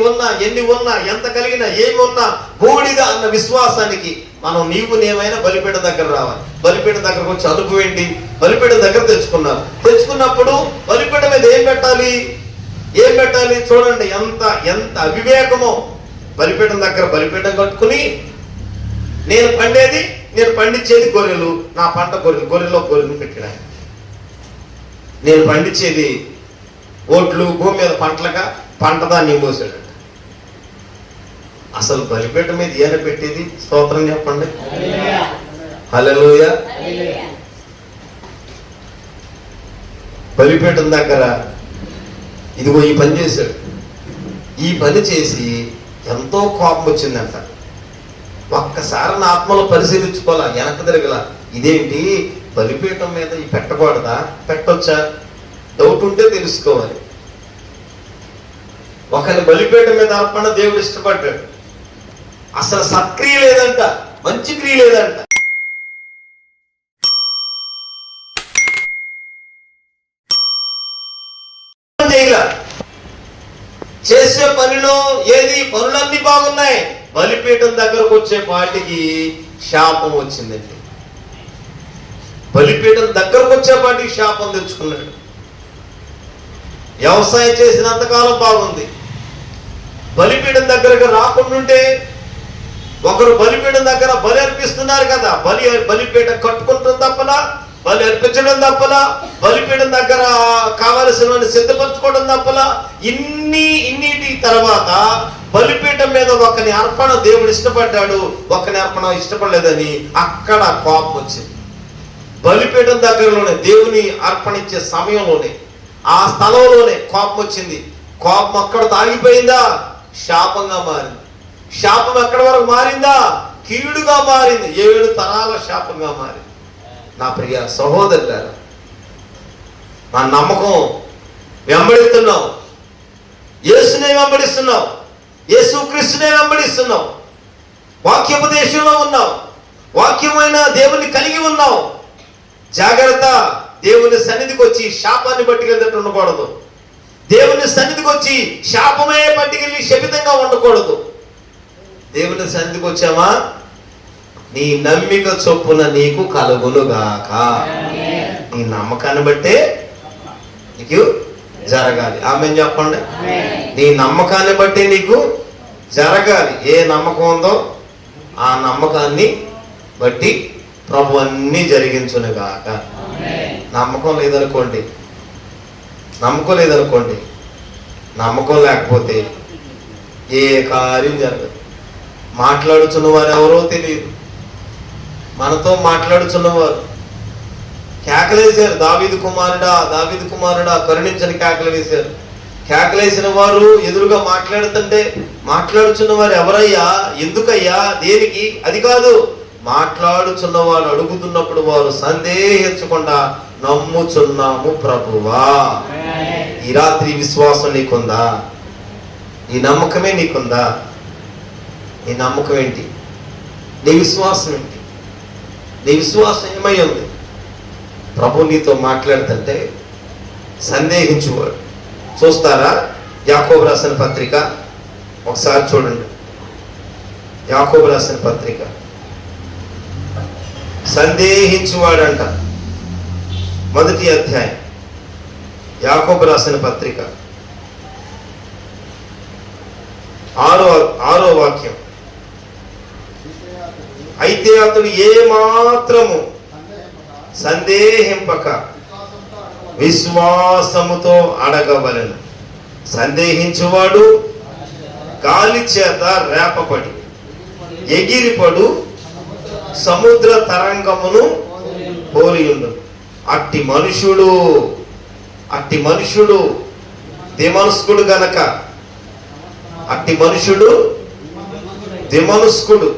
ఉన్నా ఎంత కలిగినా ఏమి ఉన్నా బూడిద అన్న విశ్వాసానికి మనం నీవైనా బలిపీఠం దగ్గర రావాలి. బలిపీఠం దగ్గరకు వచ్చి అదుపు ఏంటి? బలిపీఠం దగ్గర తెచ్చుకున్నప్పుడు బలిపీఠం మీద ఏం పెట్టాలి? చూడండి ఎంత అవివేకమో. బలిపీఠం దగ్గర బలిపీఠం కట్టుకుని, నేను పండించేది గొర్రెలు, నా పంట గొర్రెలో పెట్టాను. నేను పండించేది ఓట్లు, భూమి మీద పంటదాన్ని మోసాడు. అసలు బలిపీఠం మీద ఏన పెట్టేది? స్తోత్రం చెప్పండి. హల్లెలూయా. బలిపీఠం దగ్గర ఇదిగో ఈ పని చేశాడు. ఈ పని చేసి ఎంతో కోపం వచ్చిందంట. ఒక్కసారి నా ఆత్మలో పరిశీలించుకోవాలా, వెనక్కి తిరగల. ఇదేంటి బలిపీఠం మీద ఈ పెట్టకూడదా, పెట్టొచ్చా? డౌట్ ఉంటే తెలుసుకోవాలి. ఒకరి బలిపీఠం మీద అర్పణ దేవుడు ఇష్టపడ్డాడు. అసలు సత్క్రియ లేదంట, మంచి క్రియ లేదంట. చేసే పనిలో ఏది పనులన్నీ బాగున్నాయి, బలిపీఠం దగ్గరకు వచ్చే పాటికి శాపం వచ్చిందండి. బలిపీఠం దగ్గరకు వచ్చే పాటికి శాపం తెచ్చుకున్నాడు. వ్యవసాయం చేసినంతకాలం బాగుంది, బలిపీఠం దగ్గరకు రాకుండా ఒకరు బలిపీఠం దగ్గర బలి అర్పిస్తున్నారు కదా, బలిపీఠం కట్టుకుంటుంది తప్పలా, బలి అర్పించడం తప్పలా, బలిపీఠం దగ్గర కావలసిన సిద్ధపరచుకోవడం తప్పలా. ఇన్నిటి తర్వాత బలిపీఠం మీద ఒకని అర్పణ దేవుడు ఇష్టపడ్డాడు, ఒకని అర్పణ ఇష్టపడలేదని అక్కడ కోపం వచ్చింది. బలిపీఠం దగ్గరలోనే దేవుని అర్పణించే సమయంలోనే ఆ స్థలంలోనే కోపం వచ్చింది. కోపం అక్కడ ఆగిపోయిందా, శాపంగా మారింది. శాపం ఎక్కడి వరకు మారిందా, కీడుగా మారింది. 7 తరాల శాపంగా మారింది. నా ప్రియ సహోదరులారా, నా నమ్మకం వెంబడిస్తున్నావు, యేసునే వెంబడిస్తున్నావు, యేసుక్రీస్తునే వెంబడిస్తున్నావు, వాక్యోపదేశంలో ఉన్నావు, వాక్యమైన దేవుని కలిగి ఉన్నావు. జాగ్రత్త, దేవుని సన్నిధికి వచ్చి శాపాన్ని పట్టుకెళ్ళినట్టు ఉండకూడదు. దేవుని సన్నిధికి వచ్చి శాపమే పట్టుకెళ్ళి శపితంగా ఉండకూడదు. దేవుని సన్నిధికి వచ్చామా, నీ నమ్మిక చొప్పున నీకు కలుగునుగాక. నీ నమ్మకాన్ని బట్టే నీకు జరగాలి. ఆమేన్ చెప్పండి. నీ నమ్మకాన్ని బట్టి నీకు జరగాలి. ఏ నమ్మకం ఉందో ఆ నమ్మకాన్ని బట్టి ప్రభు అన్ని జరిగించునుగాక. నమ్మకం లేదనుకోండి, నమ్మకం లేకపోతే ఏ కార్యం జరగదు. మాట్లాడుచున్న వారు ఎవరో తెలియదు. మనతో మాట్లాడుచున్నవారు కేకలేశారు, దావీదు కుమారుడా కరుణించని కేకలు వేశారు. కేకలేసిన వారు ఎదురుగా మాట్లాడుచున్న వారు ఎవరయ్యా, ఎందుకయ్యా, దేనికి, అది కాదు. మాట్లాడుచున్నవారు అడుగుతున్నప్పుడు వారు సందేహించకుండా నమ్ముచున్నాము ప్రభువా. ఈ రాత్రి విశ్వాసం నీకుందా? ఈ నమ్మకమే నీకుందా? నీ నమ్మకం ఏంటి? నీ విశ్వాసం ఏంటి? నీ విశ్వాసం ఏమై ఉంది? ప్రభు నీతో మాట్లాడుతుంటే సందేహించువాడు. చూస్తారా? యాకోబు రాసిన పత్రిక ఒకసారి చూడండి. యాకోబు రాసిన పత్రిక, సందేహించువాడంట, 1వ అధ్యాయం. యాకోబు రాసిన పత్రిక 6వ వాక్యం. అయితే అతడు ఏ మాత్రము సందేహింపక విశ్వాసముతో అడగవలెను. సందేహించువాడు గాలి చేత రేపపడి ఎగిరిపడు సముద్ర తరంగమును పోలియుండు. అట్టి మనుషుడు దిమనస్కుడు గనక, అట్టి మనుషుడు దిమనస్కుడు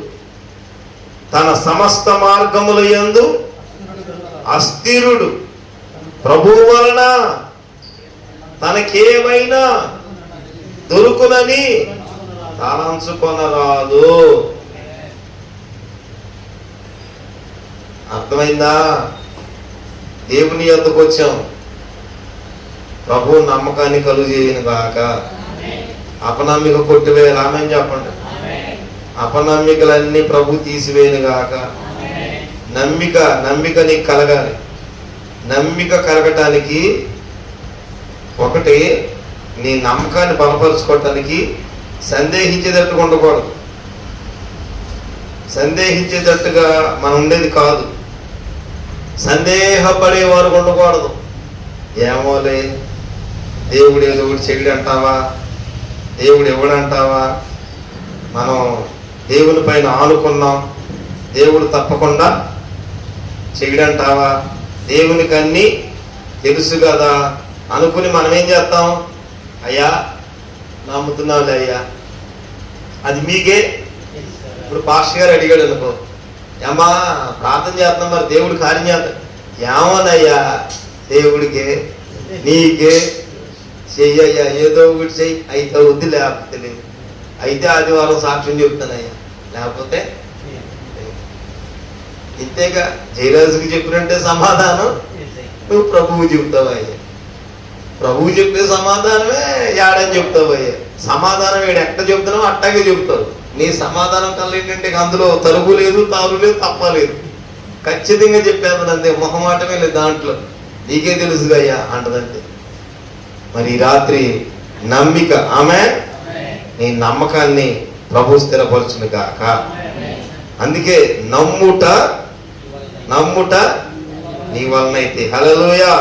తన సమస్త మార్గముల యందు అస్థిరుడు. ప్రభువు వలన తనకేమైనా దొరుకునని తలంచుకొనరాదు. అర్థమైందా? దేవుని యొద్దకు వచ్చాం, ప్రభు నమ్మకాన్ని కలుగజేయను గాక. అపనమ్మిక కొట్టివేయాలి. ఆమేన్ చెప్పండి. అపనమ్మికలన్నీ ప్రభు తీసివేయను గాక. నమ్మిక నీకు కలగాలి. నమ్మిక కలగటానికి ఒకటి, నీ నమ్మకాన్ని బలపరుచుకోవటానికి సందేహించేటట్టుగా ఉండకూడదు. సందేహించేటట్టుగా మనం ఉండేది కాదు. సందేహపడేవారు ఉండకూడదు. ఏమోలే, దేవుడు ఏదో ఒకటి చెడు అంటావా, దేవుడు ఎవడంటావా, మనం దేవుని పైన ఆనుకున్నాం, దేవుడు తప్పకుండా చెయ్యడంటావా, దేవునికి అన్నీ తెలుసు కదా అనుకుని మనం ఏం చేస్తాం? అయ్యా నమ్ముతున్నావులే అయ్యా, అది మీకే ఇప్పుడు పాస్టర్ గారు అడిగాడు అనుకో, ఏమా ప్రార్థన చేస్తున్నాం మరి దేవుడు కార్యం చేస్తాం. ఏమోనయ్యా దేవుడికే నీకే చెయ్యయ్యా, ఏదో ఒకటి చెయ్యి, అయితే వద్దు లేకపోతే లేదు, అయితే ఆదివారం సాక్ష్యం చెప్తానయ్యా, లేకపోతే ఇంతేగా. జయరాజుకి చెప్పినట్టే సమాధానం నువ్వు ప్రభువు చెప్తావయ్యా. ప్రభువు చెప్పే సమాధానమే ఏడని చెప్తావయ్యా. సమాధానం ఏడు ఎట్ట చెప్తున్నావు అట్టాగే చెప్తావు. నీ సమాధానం కల్లా ఏంటంటే అందులో తలుపు లేదు, తారు లేదు, తప్ప లేదు, ఖచ్చితంగా చెప్పేది అంతే, మొహమాటమే లేదు దాంట్లో. నీకే తెలుసుగా అయ్యా అంటదంతే. మరి ఈ రాత్రి నమ్మిక, ఆమె నీ నమ్మకాన్ని ప్రభు స్థిరపరచును గాక. అందుకే నమ్ముట నీ వలనైతే, హల్లెలూయా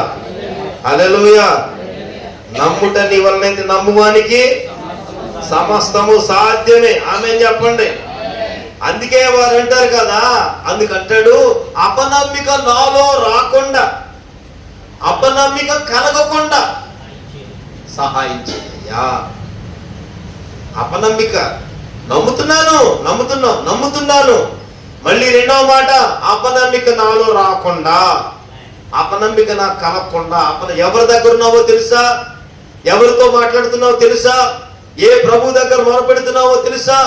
హల్లెలూయా, నమ్ముట నీ వలనైతే నమ్మువానికి సమస్తము సాధ్యమే. ఆమె చెప్పండి. అందుకే వారు అంటారు కదా, అందుకంటాడు అపనమ్మిక నాలో రాకుండా, అపనమ్మిక కలగకుండా సహాయం చేయ్యా. అపనమ్మిక, నమ్ముతున్నాను. మళ్ళీ రెండవ మాట, అపనమ్మిక నాలో రాకుండా, అపనమ్మిక నాకు కలగకుండా. ఎవరి దగ్గర ఉన్నావో తెలుసా? ఎవరితో మాట్లాడుతున్నావో తెలుసా? ఏ ప్రభు దగ్గర మొరపెడుతున్నావో తెలుసా?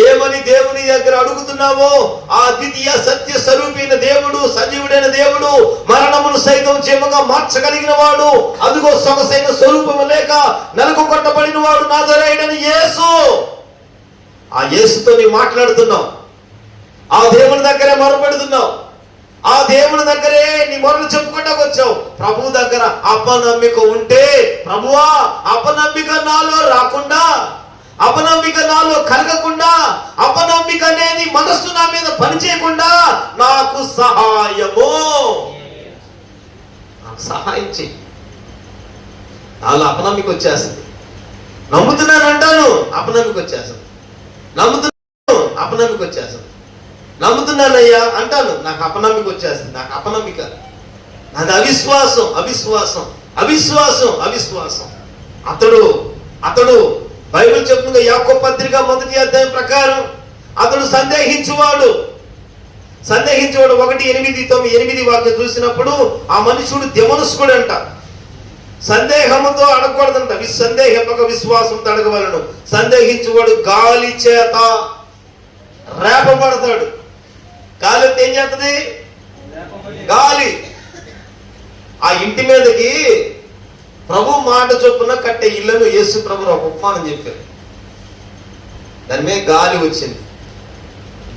ఏమని దేవుని దగ్గర అడుగుతున్నావో? ఆ ద్వితీయ సత్య స్వరూపైన దేవుడు, సజీవుడైన దేవుడు, మరణమును సైతం జీవగా మార్చగలిగిన వాడు, అదుగో సొగసైన స్వరూపము లేక నలుగు కొట్టబడిన వాడు నజరేయుడైన యేసు. ఆ యేసుతో నీవు మాట్లాడుతున్నావు, ఆ దేవుని దగ్గరే మొరపెడుతున్నావు, ఆ దేవుని దగ్గరే నీ మొరలు చెప్పుకుంటా వచ్చావు. ప్రభు దగ్గర అపనమ్మిక ఉంటే, ప్రభువా అపనమ్మిక నాలో రాకుండా, అపనమ్మిక నాలో కలగకుండా, అపనమ్మిక అనేది మనస్సు నా మీద పనిచేయకుండా నాకు సహాయం చెయ్యి. నాలో అపనమ్మిక వచ్చేస్తుంది. నమ్ముతున్నాను అంటాను, అపనమ్మిక వచ్చేస్తుంది. అపనమ్మిక వచ్చేస్తుంది. నమ్ముతున్నానయ్యా అంటాను, నాకు అపనమ్మిక వచ్చేస్తుంది. నాకు అపనమ్మిక, నాది అవిశ్వాసం. అతడు బైబిల్ చెప్తుంది, యాకోబు పత్రిక 1వ అధ్యాయం ప్రకారం అతడు సందేహించువాడు. 1:8 వాక్యం చూసినప్పుడు ఆ మనుషుడు దెమనుష్కుడు అంట. సందేహముతో అడగకూడదంట, సందేహింపక విశ్వాసంతో అడగవలను. సందేహించువాడు గాలి చేత రేపబడతాడు. గాలి ఏం చేస్తుంది? గాలి ఆ ఇంటి మీదకి ప్రభు మాట చొప్పున కట్టే ఇళ్లను యేసు ప్రభు ఒక ఉపమానం చెప్పారు. దాని మీద గాలి వచ్చింది.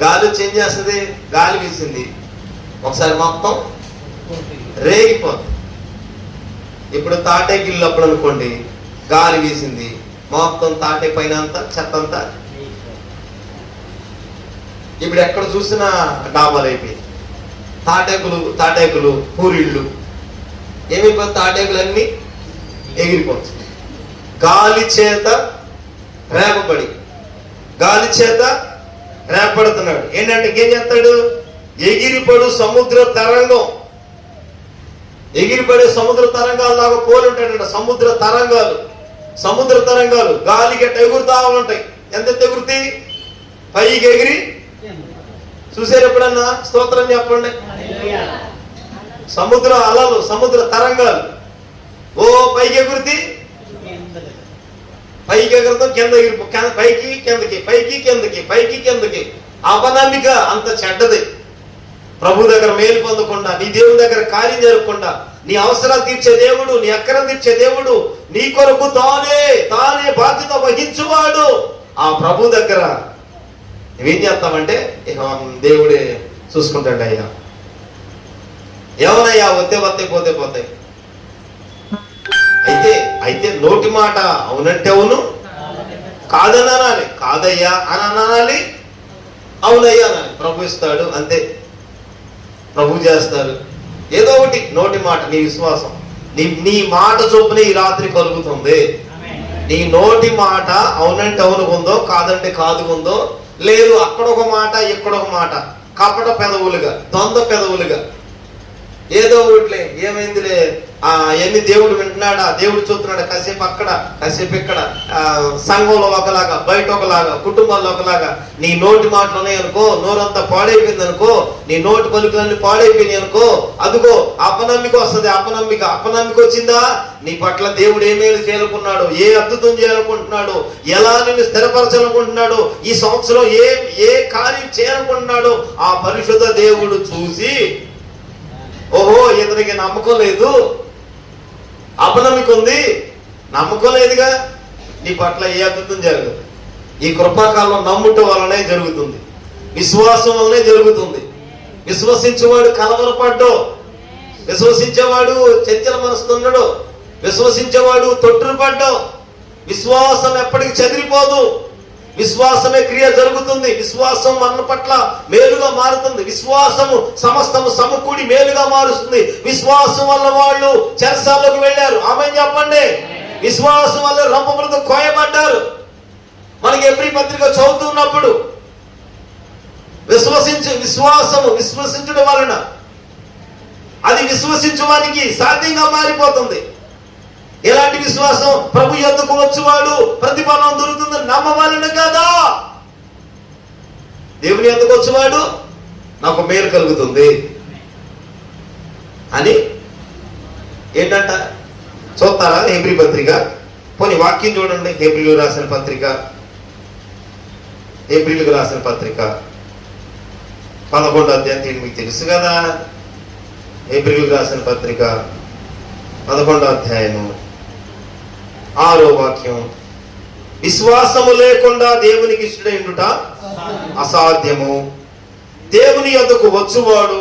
గాలి వచ్చి ఏం చేస్తుంది? గాలి వీసింది, ఒకసారి మొత్తం రేగిపోతుంది. ఇప్పుడు తాటే గిల్లు అప్పుడు అనుకోండి, గాలి వీసింది, మొత్తం తాటే పైన అంతా చెత్త అంతా ఇప్పుడు ఎక్కడ చూసినా డాబాలు అయిపోయింది. తాటేకులు పూరిళ్ళు ఏమైపోతుంది? తాటేకులు అన్నీ ఎగిరిపోతుంది. గాలి చేత రేపడుతున్నాడు. ఏంటంటే ఏం చేస్తాడు? ఎగిరిపడు సముద్ర తరంగం, ఎగిరిపడే సముద్ర తరంగాలు లాగా పోలుంటాడంట. సముద్ర తరంగాలు గాలికి ఎట్ట ఎగురుతా ఉంటాయి. ఎంత ఎగురుతాయి? పైకి ఎగిరి. చూసారు ఎప్పుడన్నా? స్తోత్రం చెప్పండి. సముద్ర అలలు, సముద్ర తరంగాలు ఓ పైకి ఎగురుతి, పైకి ఎగురుతాం, కింద ఎగిరిపో, పైకి కిందకి. అపనమ్మిక అంత చెడ్డది. ప్రభు దగ్గర మేలు పొందకుండా, నీ దేవుని దగ్గర కార్యం జరగకుండా, నీ అవసరాలు తీర్చే దేవుడు, నీ అక్కరం తీర్చే దేవుడు, నీ కొరకు తానే బాధ్యత వహించువాడు ఆ ప్రభు దగ్గర నువ్వేం చేస్తామంటే, ఇక దేవుడే చూసుకుంటాడు. అయ్యా ఏమనయ్యా వస్తే పోతాయి. అయితే నోటి మాట అవునంటే అవును, కాదని అనాలి, కాదయ్యా అని అనాలి, అవునయ్యా అనాలి. ప్రభు ఇస్తాడు అంతే, ప్రభు చేస్తాడు. ఏదో ఒకటి నోటి మాట, నీ విశ్వాసం, నీ మాట చొప్పున ఈ రాత్రి కలుగుతుంది. నీ నోటి మాట అవునంటే అవును ఉందో, కాదంటే కాదు ఉందో, లేదు అక్కడ ఒక మాట ఇక్కడ ఒక మాట, కపట పెదవులుగా, దొంద పెదవులుగా, ఏదో ఒకటిలే, ఏమైందిలే అవన్నీ దేవుడు వింటున్నాడా, దేవుడు చూస్తున్నాడా, కాసేపు అక్కడ కాసేపు ఇక్కడ, సంఘంలో ఒకలాగా, బయట ఒకలాగా, కుటుంబాల్లో ఒకలాగా. నీ నోటి మాటలు ఉన్నాయి అనుకో, నోరంతా పాడైపోయింది అనుకో, నీ నోటి పలుకులన్నీ పాడైపోయినాయి అనుకో, అదిగో అపనమ్మిక వస్తుంది. అపనమ్మిక వచ్చిందా, నీ పట్ల దేవుడు ఏ మేలు చేయాలనుకుంటున్నాడు, ఏ అద్భుతం చేయాలనుకుంటున్నాడు, ఎలా నిన్ను స్థిరపరచాలనుకుంటున్నాడు, ఈ సంవత్సరం ఏ కార్యం చేయాలనుకుంటున్నాడు, ఆ పరిశుద్ధ దేవుడు చూసి, ఓహో ఇతనికి నమ్మకం లేదు, అపనమ్మిక ఉంది, నమ్మకం లేదుగా, నీ పట్ల ఏ అద్భుతం జరగదు. ఈ కృపాకాలం నమ్ముట వలనే జరుగుతుంది, విశ్వాసం వలనే జరుగుతుంది. విశ్వసించేవాడు కలవరపడ్డు, విశ్వసించేవాడు చంచల మనసుకున్నాడు, విశ్వసించేవాడు తొట్టుపడ్డు. విశ్వాసం ఎప్పటికీ చెదిరిపోదు, విశ్వాసమే క్రియ జరుగుతుంది. విశ్వాసం మన పట్ల మేలుగా మారుతుంది. విశ్వాసము సమస్తము సమకూడి మేలుగా మారుస్తుంది. విశ్వాసం వల్ల వాళ్ళు చెరసాల్లోకి వెళ్ళారు. ఆమేన్ చెప్పండి. విశ్వాసం వల్ల రంపములతో కోయబడ్డారు. మనకి ఎబ్రీ పత్రిక చదువుతున్నప్పుడు విశ్వసించడం వలన అది విశ్వసించడానికి సాధ్యంగా మారిపోతుంది. ఎలాంటి విశ్వాసం? ప్రభు యొద్దకు వచ్చేవాడు ప్రతిఫలం దొరుకుతుందని నమ్మవాలని కదా. దేవుని యొద్దకు వచ్చేవాడు నాకు మేలు కలుగుతుంది అని ఏంటంట చూస్తారా? హెబ్రీ పత్రిక, పోనీ వాక్యం చూడండి. హెబ్రీలకు రాసిన పత్రిక 11వ అధ్యాయం, మీకు తెలుసు కదా. హెబ్రీలకు రాసిన పత్రిక 11వ అధ్యాయము 6వ వాక్యం. విశ్వాసము లేకుండా దేవునికి ఇష్టడైండుట అసాధ్యము. దేవుని యొద్దకు వచ్చువాడు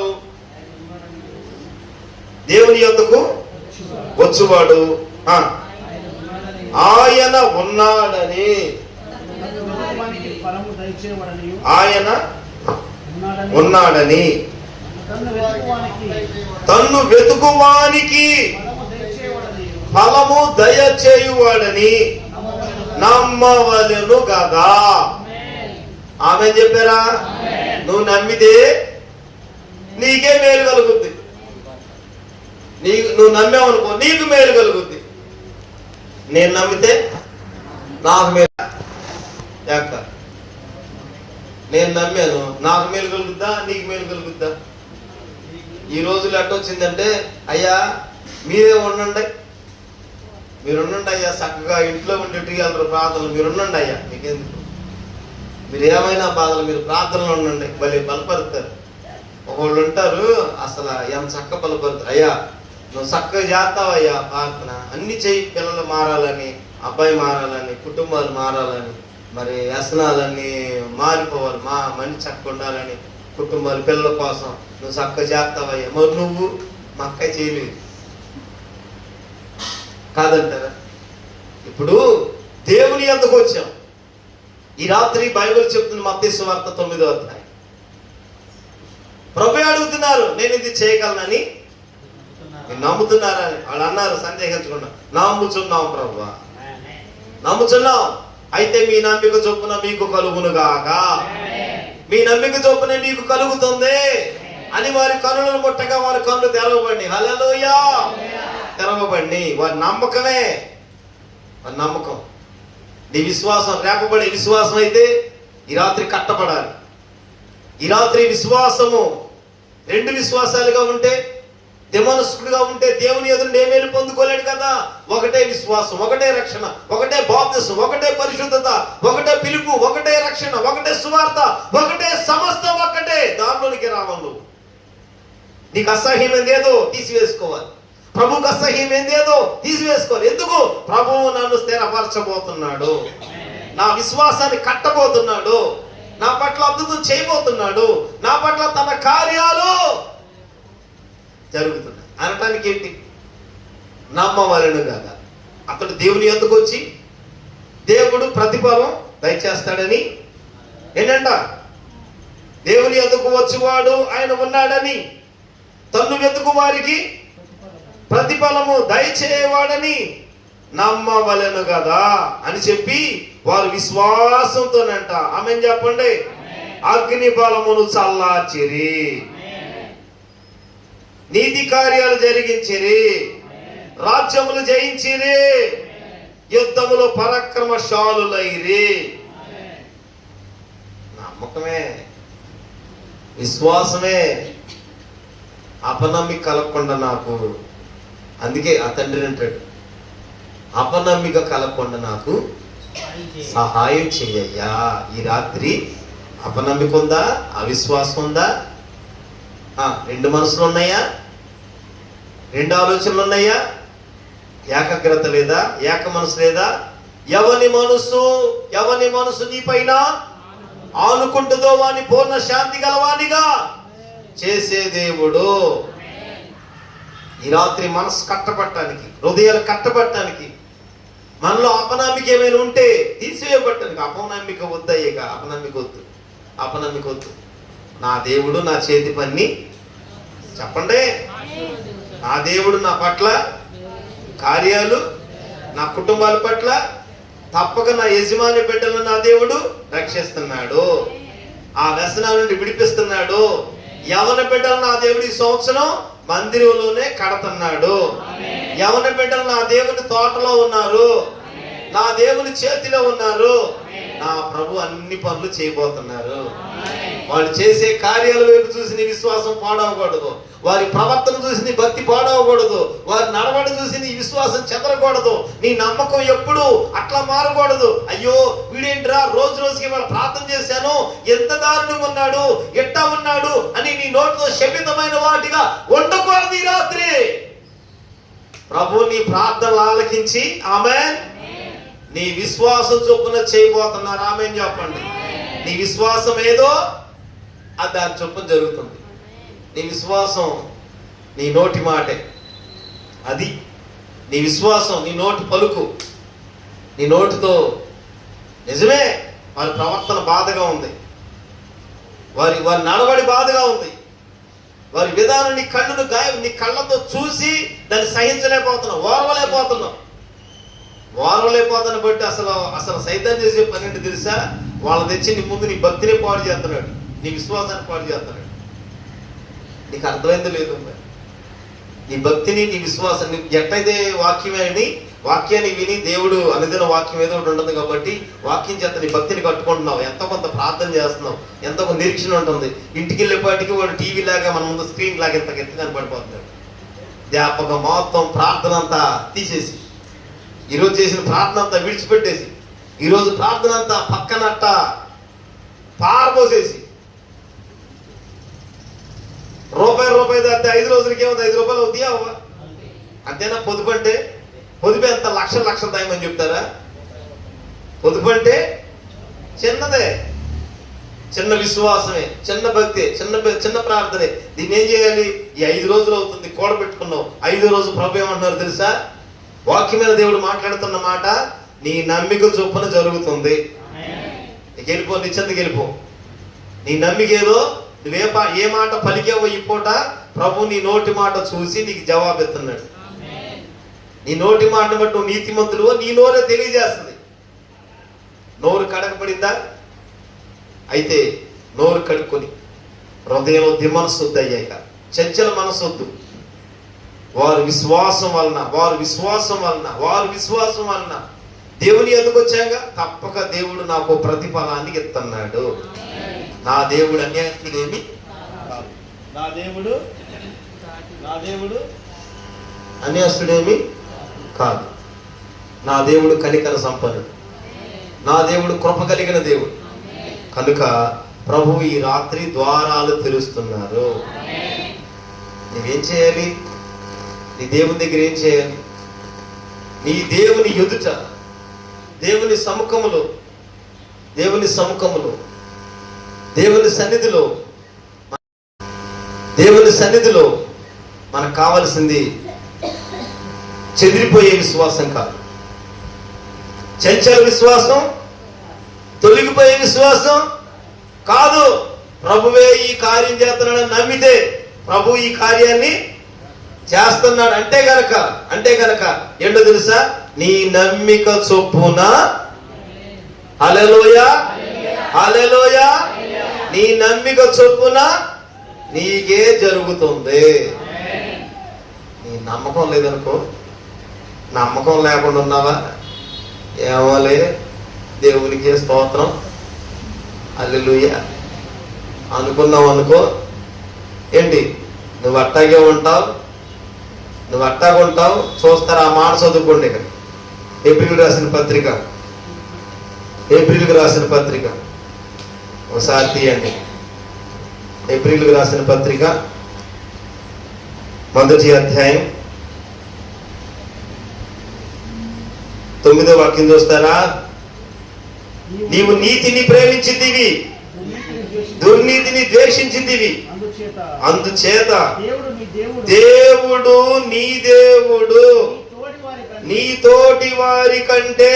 ఆయన ఉన్నాడని తన్ను వెతుకువానికి ఫలము దయచేయువాడని నమ్మవలెను కదా. ఆమె చెప్పారా? నువ్వు నమ్మితే నీకే మేలు కలుగుద్ది. నువ్వు నమ్మావనుకో నీకు మేలు కలుగుద్ది. నేను నమ్మితే నాకు మేలు. నేను నమ్మాను, నాకు మేలు కలుగుద్దా, నీకు మేలు కలుగుద్దా? ఈ రోజులు ఎట్టొచ్చిందంటే, అయ్యా మీరే ఉండండి అయ్యా, చక్కగా ఇంట్లో ఉండేటి అందరూ ప్రార్థనలు మీరు ఉండండి అయ్యా, మీకెందుకు, మీరు ఏమైనా బాధలు మీరు ప్రార్థనలు ఉండండి, భలే బలపడతారు. ఒకళ్ళు ఉంటారు అసలు ఎంత చక్క బలపడతారు. అయ్యా నువ్వు చక్కగా చేస్తావయ్యా ప్రార్థన, అన్ని చెయ్యి, పిల్లలు మారాలని, అబ్బాయి మారాలని, కుటుంబాలు మారాలని, మరి వ్యసనాలన్నీ మారిపోవాలి, మనిషి చక్కగా ఉండాలని, కుటుంబాలు పిల్లల కోసం నువ్వు చక్కగా చేస్తావయ్యా. మరి నువ్వు మా అక్క చేయలేదు కాదంటారా? ఇప్పుడు దేవుని యొద్దకు వచ్చాం. ఈ రాత్రి బైబిల్ చెప్తున్న మత్తయి సువార్త 9వ అధ్యాయం. ప్రభు అడుగుతున్నారు, నేను ఇది చేయగలనని మీరు నమ్ముతున్నారని. వాళ్ళు అన్నారు సందేహించకుండా, నమ్ముచున్నాం ప్రభువా, నమ్ముచున్నాం. అయితే మీ నమ్మిక చొప్పున మీకు కలుగునుగాక, మీ నమ్మిక చొప్పున మీకు కలుగుతుంది అని వారి కన్నులను ముట్టగా వారి కన్నులు తెరవబడి, హల్లెలూయా, తెరవబడి. వారి నమ్మకమే, వారి నమ్మకం. నీ విశ్వాసం రేపబడే విశ్వాసం అయితే ఈ రాత్రి కట్టబడాలి. ఈ రాత్రి విశ్వాసము రెండు విశ్వాసాలుగా ఉంటే, దేమనస్కుడుగా ఉంటే దేవుని ఎదురు ఏమేలు పొందుకోలేడు కదా. ఒకటే విశ్వాసం, ఒకటే రక్షణ, ఒకటే బాప్తిసం, ఒకటే పరిశుద్ధత, ఒకటే పిలుపు, ఒకటే రక్షణ, ఒకటే సువార్త, ఒకటే సమస్తం, ఒకటే. దానిలోనికి రావాలి. నీకు అసహ్యమైంది ఏదో తీసివేసుకోవాలి, ప్రభువుకు అసహ్యమైంది ఏదో తీసివేసుకోవాలి. ఎందుకు? ప్రభువు నన్ను స్థిరపరచబోతున్నాడు, నా విశ్వాసాన్ని కట్టబోతున్నాడు, నా పట్ల అద్భుతం చేయబోతున్నాడు, నా పట్ల తన కార్యాలు జరుగుతున్నాయి అనటానికి ఏంటి? నమ్మవలెను కదా. అతడు దేవుని యొద్దకు వచ్చి దేవుడు ప్రతిఫలం దయచేస్తాడని, ఏంటంట, దేవుని యొద్దకు వచ్చేవాడు ఆయన ఉన్నాడని, తన్ను వెతుకు వారికి ప్రతిఫలము దయచేయవాడని నమ్మవలెను కదా అని చెప్పి వారు విశ్వాసంతోనంట, ఆమేన్ చెప్పండి, అగ్ని బలమును చల్లార్చిరి, నీతి కార్యాలు జరిగించిరి, రాజ్యములు జయించిరి, యుద్ధములో పరాక్రమశాలులైరి. నమ్మకమే, విశ్వాసమే. అపనమ్మిక కలగకుండా నాకు, అందుకే ఆ తండ్రి అంటాడు, అపనమ్మిక కలగకుండా నాకు సహాయం చెయ్యయ్యా. ఈ రాత్రి అపనమ్మిక ఉందా, అవిశ్వాసం ఉందా, రెండు మనసులు ఉన్నాయా, రెండు ఆలోచనలు ఉన్నాయా, ఏకాగ్రత లేదా, ఏక మనసు లేదా? ఎవని మనసు నీ పైన ఆనుకుంటుందో వాని పూర్ణ శాంతి గలవానిగా చేసే దేవుడు. ఈ రాత్రి మనసు కట్టబట్టడానికి, హృదయాలు కట్టబట్టడానికి, మనలో అపనమ్మిక ఏమైనా ఉంటే తీసివేయబట్టడానికి. అపనమ్మిక వద్దయ్యక, అపనమ్మిక వద్దు. నా దేవుడు నా చేతి పని, చెప్పండి, నా దేవుడు నా పట్ల కార్యాలు, నా కుటుంబాల పట్ల తప్పక నా యజమాని బిడ్డలను నా దేవుడు రక్షిస్తున్నాడు, ఆ వ్యసనాల నుండి విడిపిస్తున్నాడు. యవన బిడ్డలు నా దేవుడి సంవత్సరం మందిరంలోనే కడతున్నాడు. యవన బిడ్డలు నా దేవుని తోటలో ఉన్నారు, నా దేవుని చేతిలో ఉన్నారు. నా ప్రభు అన్ని పనులు చేయబోతున్నారు. వాళ్ళు చేసే కార్యాల వైపు చూసి నీ విశ్వాసం పాడవకూడదు, వారి ప్రవర్తన చూసి నీ భక్తి పాడవకూడదు, వారి నడవడి చూసి నీ విశ్వాసం చెదరకూడదు, నీ నమ్మకం ఎప్పుడు అట్లా మారకూడదు. అయ్యో వీడేంట్రా రోజు రోజుకి వాళ్ళ ప్రార్థన చేశాను, ఎంత దారుణంగా ఉన్నాడు, ఎట్టా ఉన్నాడు అని నీ నోటితో శపితమైన వాటిగా ఉండకూడదు. ఈ రాత్రి ప్రభు నీ ప్రార్థనలు ఆలకించి ఆమేన్, నీ విశ్వాసం చొప్పున చేయబోతున్నారు. ఆమేన్ చెప్పండి. నీ విశ్వాసం ఏదో అది దాని చొప్పున జరుగుతుంది. నీ విశ్వాసం నీ నోటి మాటే, అది నీ విశ్వాసం, నీ నోటి పలుకు, నీ నోటితో నిజమే వారి ప్రవర్తన బాధగా ఉంది, వారి నడవడి బాధగా ఉంది, వారి విధానం నీ కళ్ళను గాయం, నీ కళ్ళతో చూసి దాన్ని సహించలేకపోతున్నావు, ఓర్వలేకపోతున్న బట్టి అసలు సైతం చేసే పని ఏంటి తెలుసా? వాళ్ళు తెచ్చి నీ ముందు నీ భక్తిని పాడు చేస్తున్నాడు, నీ విశ్వాసాన్ని పాడు చేస్తున్నాడు. నీకు అర్థమైందో లేదు? నీ భక్తిని, నీ విశ్వాసాన్ని ఎట్టయితే వాక్యాన్ని విని దేవుడు అనుదిన వాక్యం ఏదో ఒకటి ఉంటుంది కాబట్టి వాక్యం చేత నీ భక్తిని కట్టుకుంటున్నావు, ఎంతో కొంత ప్రార్థన చేస్తున్నావు, ఎంతో కొంత నిరీక్షణ ఉంటుంది. ఇంటికి వెళ్ళేపాటికి వాడు టీవీ లాగా మన ముందు స్క్రీన్ లాగా ఎంత ఎత్తు కనపడిపోతున్నాడు. జ్ఞాపకం మొత్తం ప్రార్థన అంతా తీసేసి, ఈరోజు చేసిన ప్రార్థన అంతా విడిచిపెట్టేసి, ఈరోజు ప్రార్థన అంతా పక్కనట్ట పారబోసేసి, రూపాయి దాటితే 5 రోజులకి ఏమవుతుంది? 5 రూపాయలు అవుతాయా అవ్వ? అంతేనా? పొదుపు అంటే ఎంత లక్షలు దాయమని చెప్తారా? పొదుపు అంటే చిన్నదే, చిన్న విశ్వాసమే, చిన్న భక్తి, చిన్న ప్రార్థనే. దీన్ని ఏం చేయాలి? ఈ 5 రోజులు అవుతుంది కూడబెట్టుకున్నావు. 5వ రోజు ప్రభు ఏమంటున్నారు తెలుసా? వాక్యమైన దేవుడు మాట్లాడుతున్న మాట, నీ నమ్మిక చొప్పున జరుగుతుంది. వెళ్ళిపో, నిశ్చంతకి వెళ్ళిపో. నీ నమ్మిక ఏదో, ఏ మాట పలికేవో ఈ పూట ప్రభు నీ నోటి మాట చూసి నీకు జవాబు ఇస్తున్నాడు. నీ నోటి మాట బట్టి నువ్వు నీతిమంతుడు, నీ నోరే తెలియజేస్తుంది. నోరు కడగబడిందా? అయితే నోరు కడుక్కొని హృదయంలో దిమనసొద్దు అయ్యాక, చంచల మనసొద్దు. వారి విశ్వాసం వలన దేవుని ఎదుగు వచ్చాక తప్పక దేవుడు నాకు ప్రతిఫలాన్ని ఇస్తున్నాడు. నా దేవుడు అన్యాయస్తుడేమి కాదు, నా దేవుడు అన్యాయస్తుడేమి కాదు. నా దేవుడు కనికర సంపన్నుడు, నా దేవుడు కృప కలిగిన దేవుడు. కనుక ప్రభు ఈ రాత్రి ద్వారాలు తెరుస్తున్నారు. నువ్వేం చేయాలి? నీ దేవుని దగ్గర ఏం చేయాలి? నీ దేవుని ఎదుట, దేవుని సముఖములో, దేవుని సన్నిధిలో మనకు కావలసింది చెదిరిపోయే విశ్వాసం కాదు, చంచల విశ్వాసం, తొలగిపోయే విశ్వాసం కాదు. ప్రభువే ఈ కార్యం చేస్తున్నాడని నమ్మితే ప్రభు ఈ కార్యాన్ని చేస్తున్నాడు అంటే గనక ఏంటో తెలుసా? నీ నమ్మిక చొప్పున, హల్లెలూయా హల్లెలూయా, నీ నమ్మిక చొప్పున నీకే జరుగుతుంది. నీ నమ్మకం లేదనుకో, నమ్మకం లేకుండా ఉన్నావా? ఏమోలే, దేవునికి స్తోత్రం, హల్లెలూయా అనుకున్నావు అనుకో. ఏంటి నువ్వు అట్టాగే ఉంటావు, నువ్వు అట్టాగా ఉంటావు. చూస్తారా? ఆ మాట చదువుకోండి. ఇక్కడ ఏప్రిల్కి రాసిన పత్రిక ఒకసారి తీయండి. ఏప్రిల్కి రాసిన పత్రిక 1వ అధ్యాయం 9వ వాక్యం చూస్తారా? నీవు నీతిని ప్రేమించిందివి, దుర్నీతిని ద్వేషించిందివి, అందుచేత దేవుడు నీ దేవుడు నీ తోటి వారి కంటే,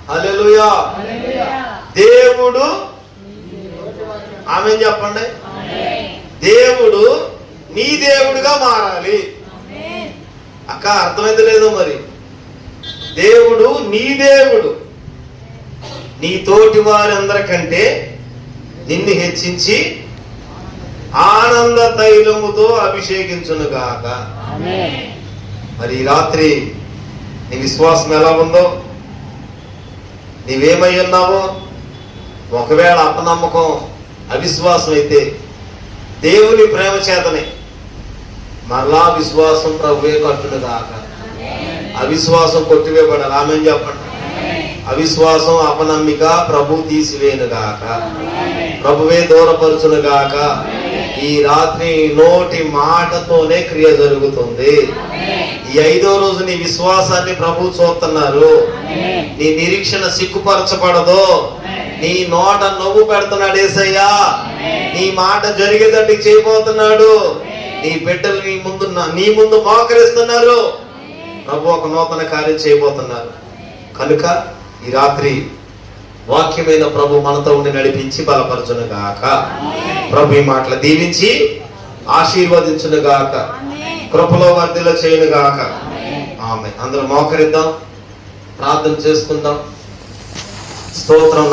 హల్లెలూయా, దేవుడు, ఆమేన్ చెప్పండి, దేవుడు నీ దేవుడుగా మారాలి. అక్క అర్థమైంది లేదో మరి? దేవుడు నీ దేవుడు నీ తోటి వారందరికంటే నిన్ను హెచ్చించి ఆనంద తైలముతో అభిషేకించునుగాక. మరి ఈ రాత్రి నీ విశ్వాసం ఎలా ఉందో, నీవేమై ఉన్నావో, ఒకవేళ అపనమ్మకం అవిశ్వాసం అయితే దేవుని ప్రేమ చేతనే మరలా విశ్వాసం ప్రభువే కట్టునుగాక. అవిశ్వాసం కొట్టివేయబడాలి. ఆమేన్ చెప్పండి. అవిశ్వాసం అపనమ్మిక ప్రభు తీసివేయునుగాక, ప్రభువే దూరపరచునుగాక. ఈ రాత్రి నోటి మాటతోనే క్రియ జరుగుతుంది. ఈ 5వ రోజు నీ విశ్వాసాన్ని ప్రభు చూస్తున్నారు. నీ నిరీక్షణ సిగ్గుపరచబడదు. నీ నోట నవ్వు పెడుతున్నాడు యేసయ్యా. నీ మాట జరిగేటట్టు చేయబోతున్నాడు. నీ బిడ్డలు నీ ముందు మోకరిస్తున్నారు. ప్రభు ఒక నూతన కార్యం చేయబోతున్నారు. కనుక ఈ రాత్రి వాక్యమైన ప్రభు మనతో ఉండి నడిపించి బలపరచునుగాక. ప్రభు ఈ మాటలు దీవించి ఆశీర్వదించునుగాక, కృపలో వర్ధిల్ల చేయునుగాక. ఆమేన్. అందరూ మోకరిద్దాం, ప్రార్థన చేసుకుందాం. స్తోత్రం.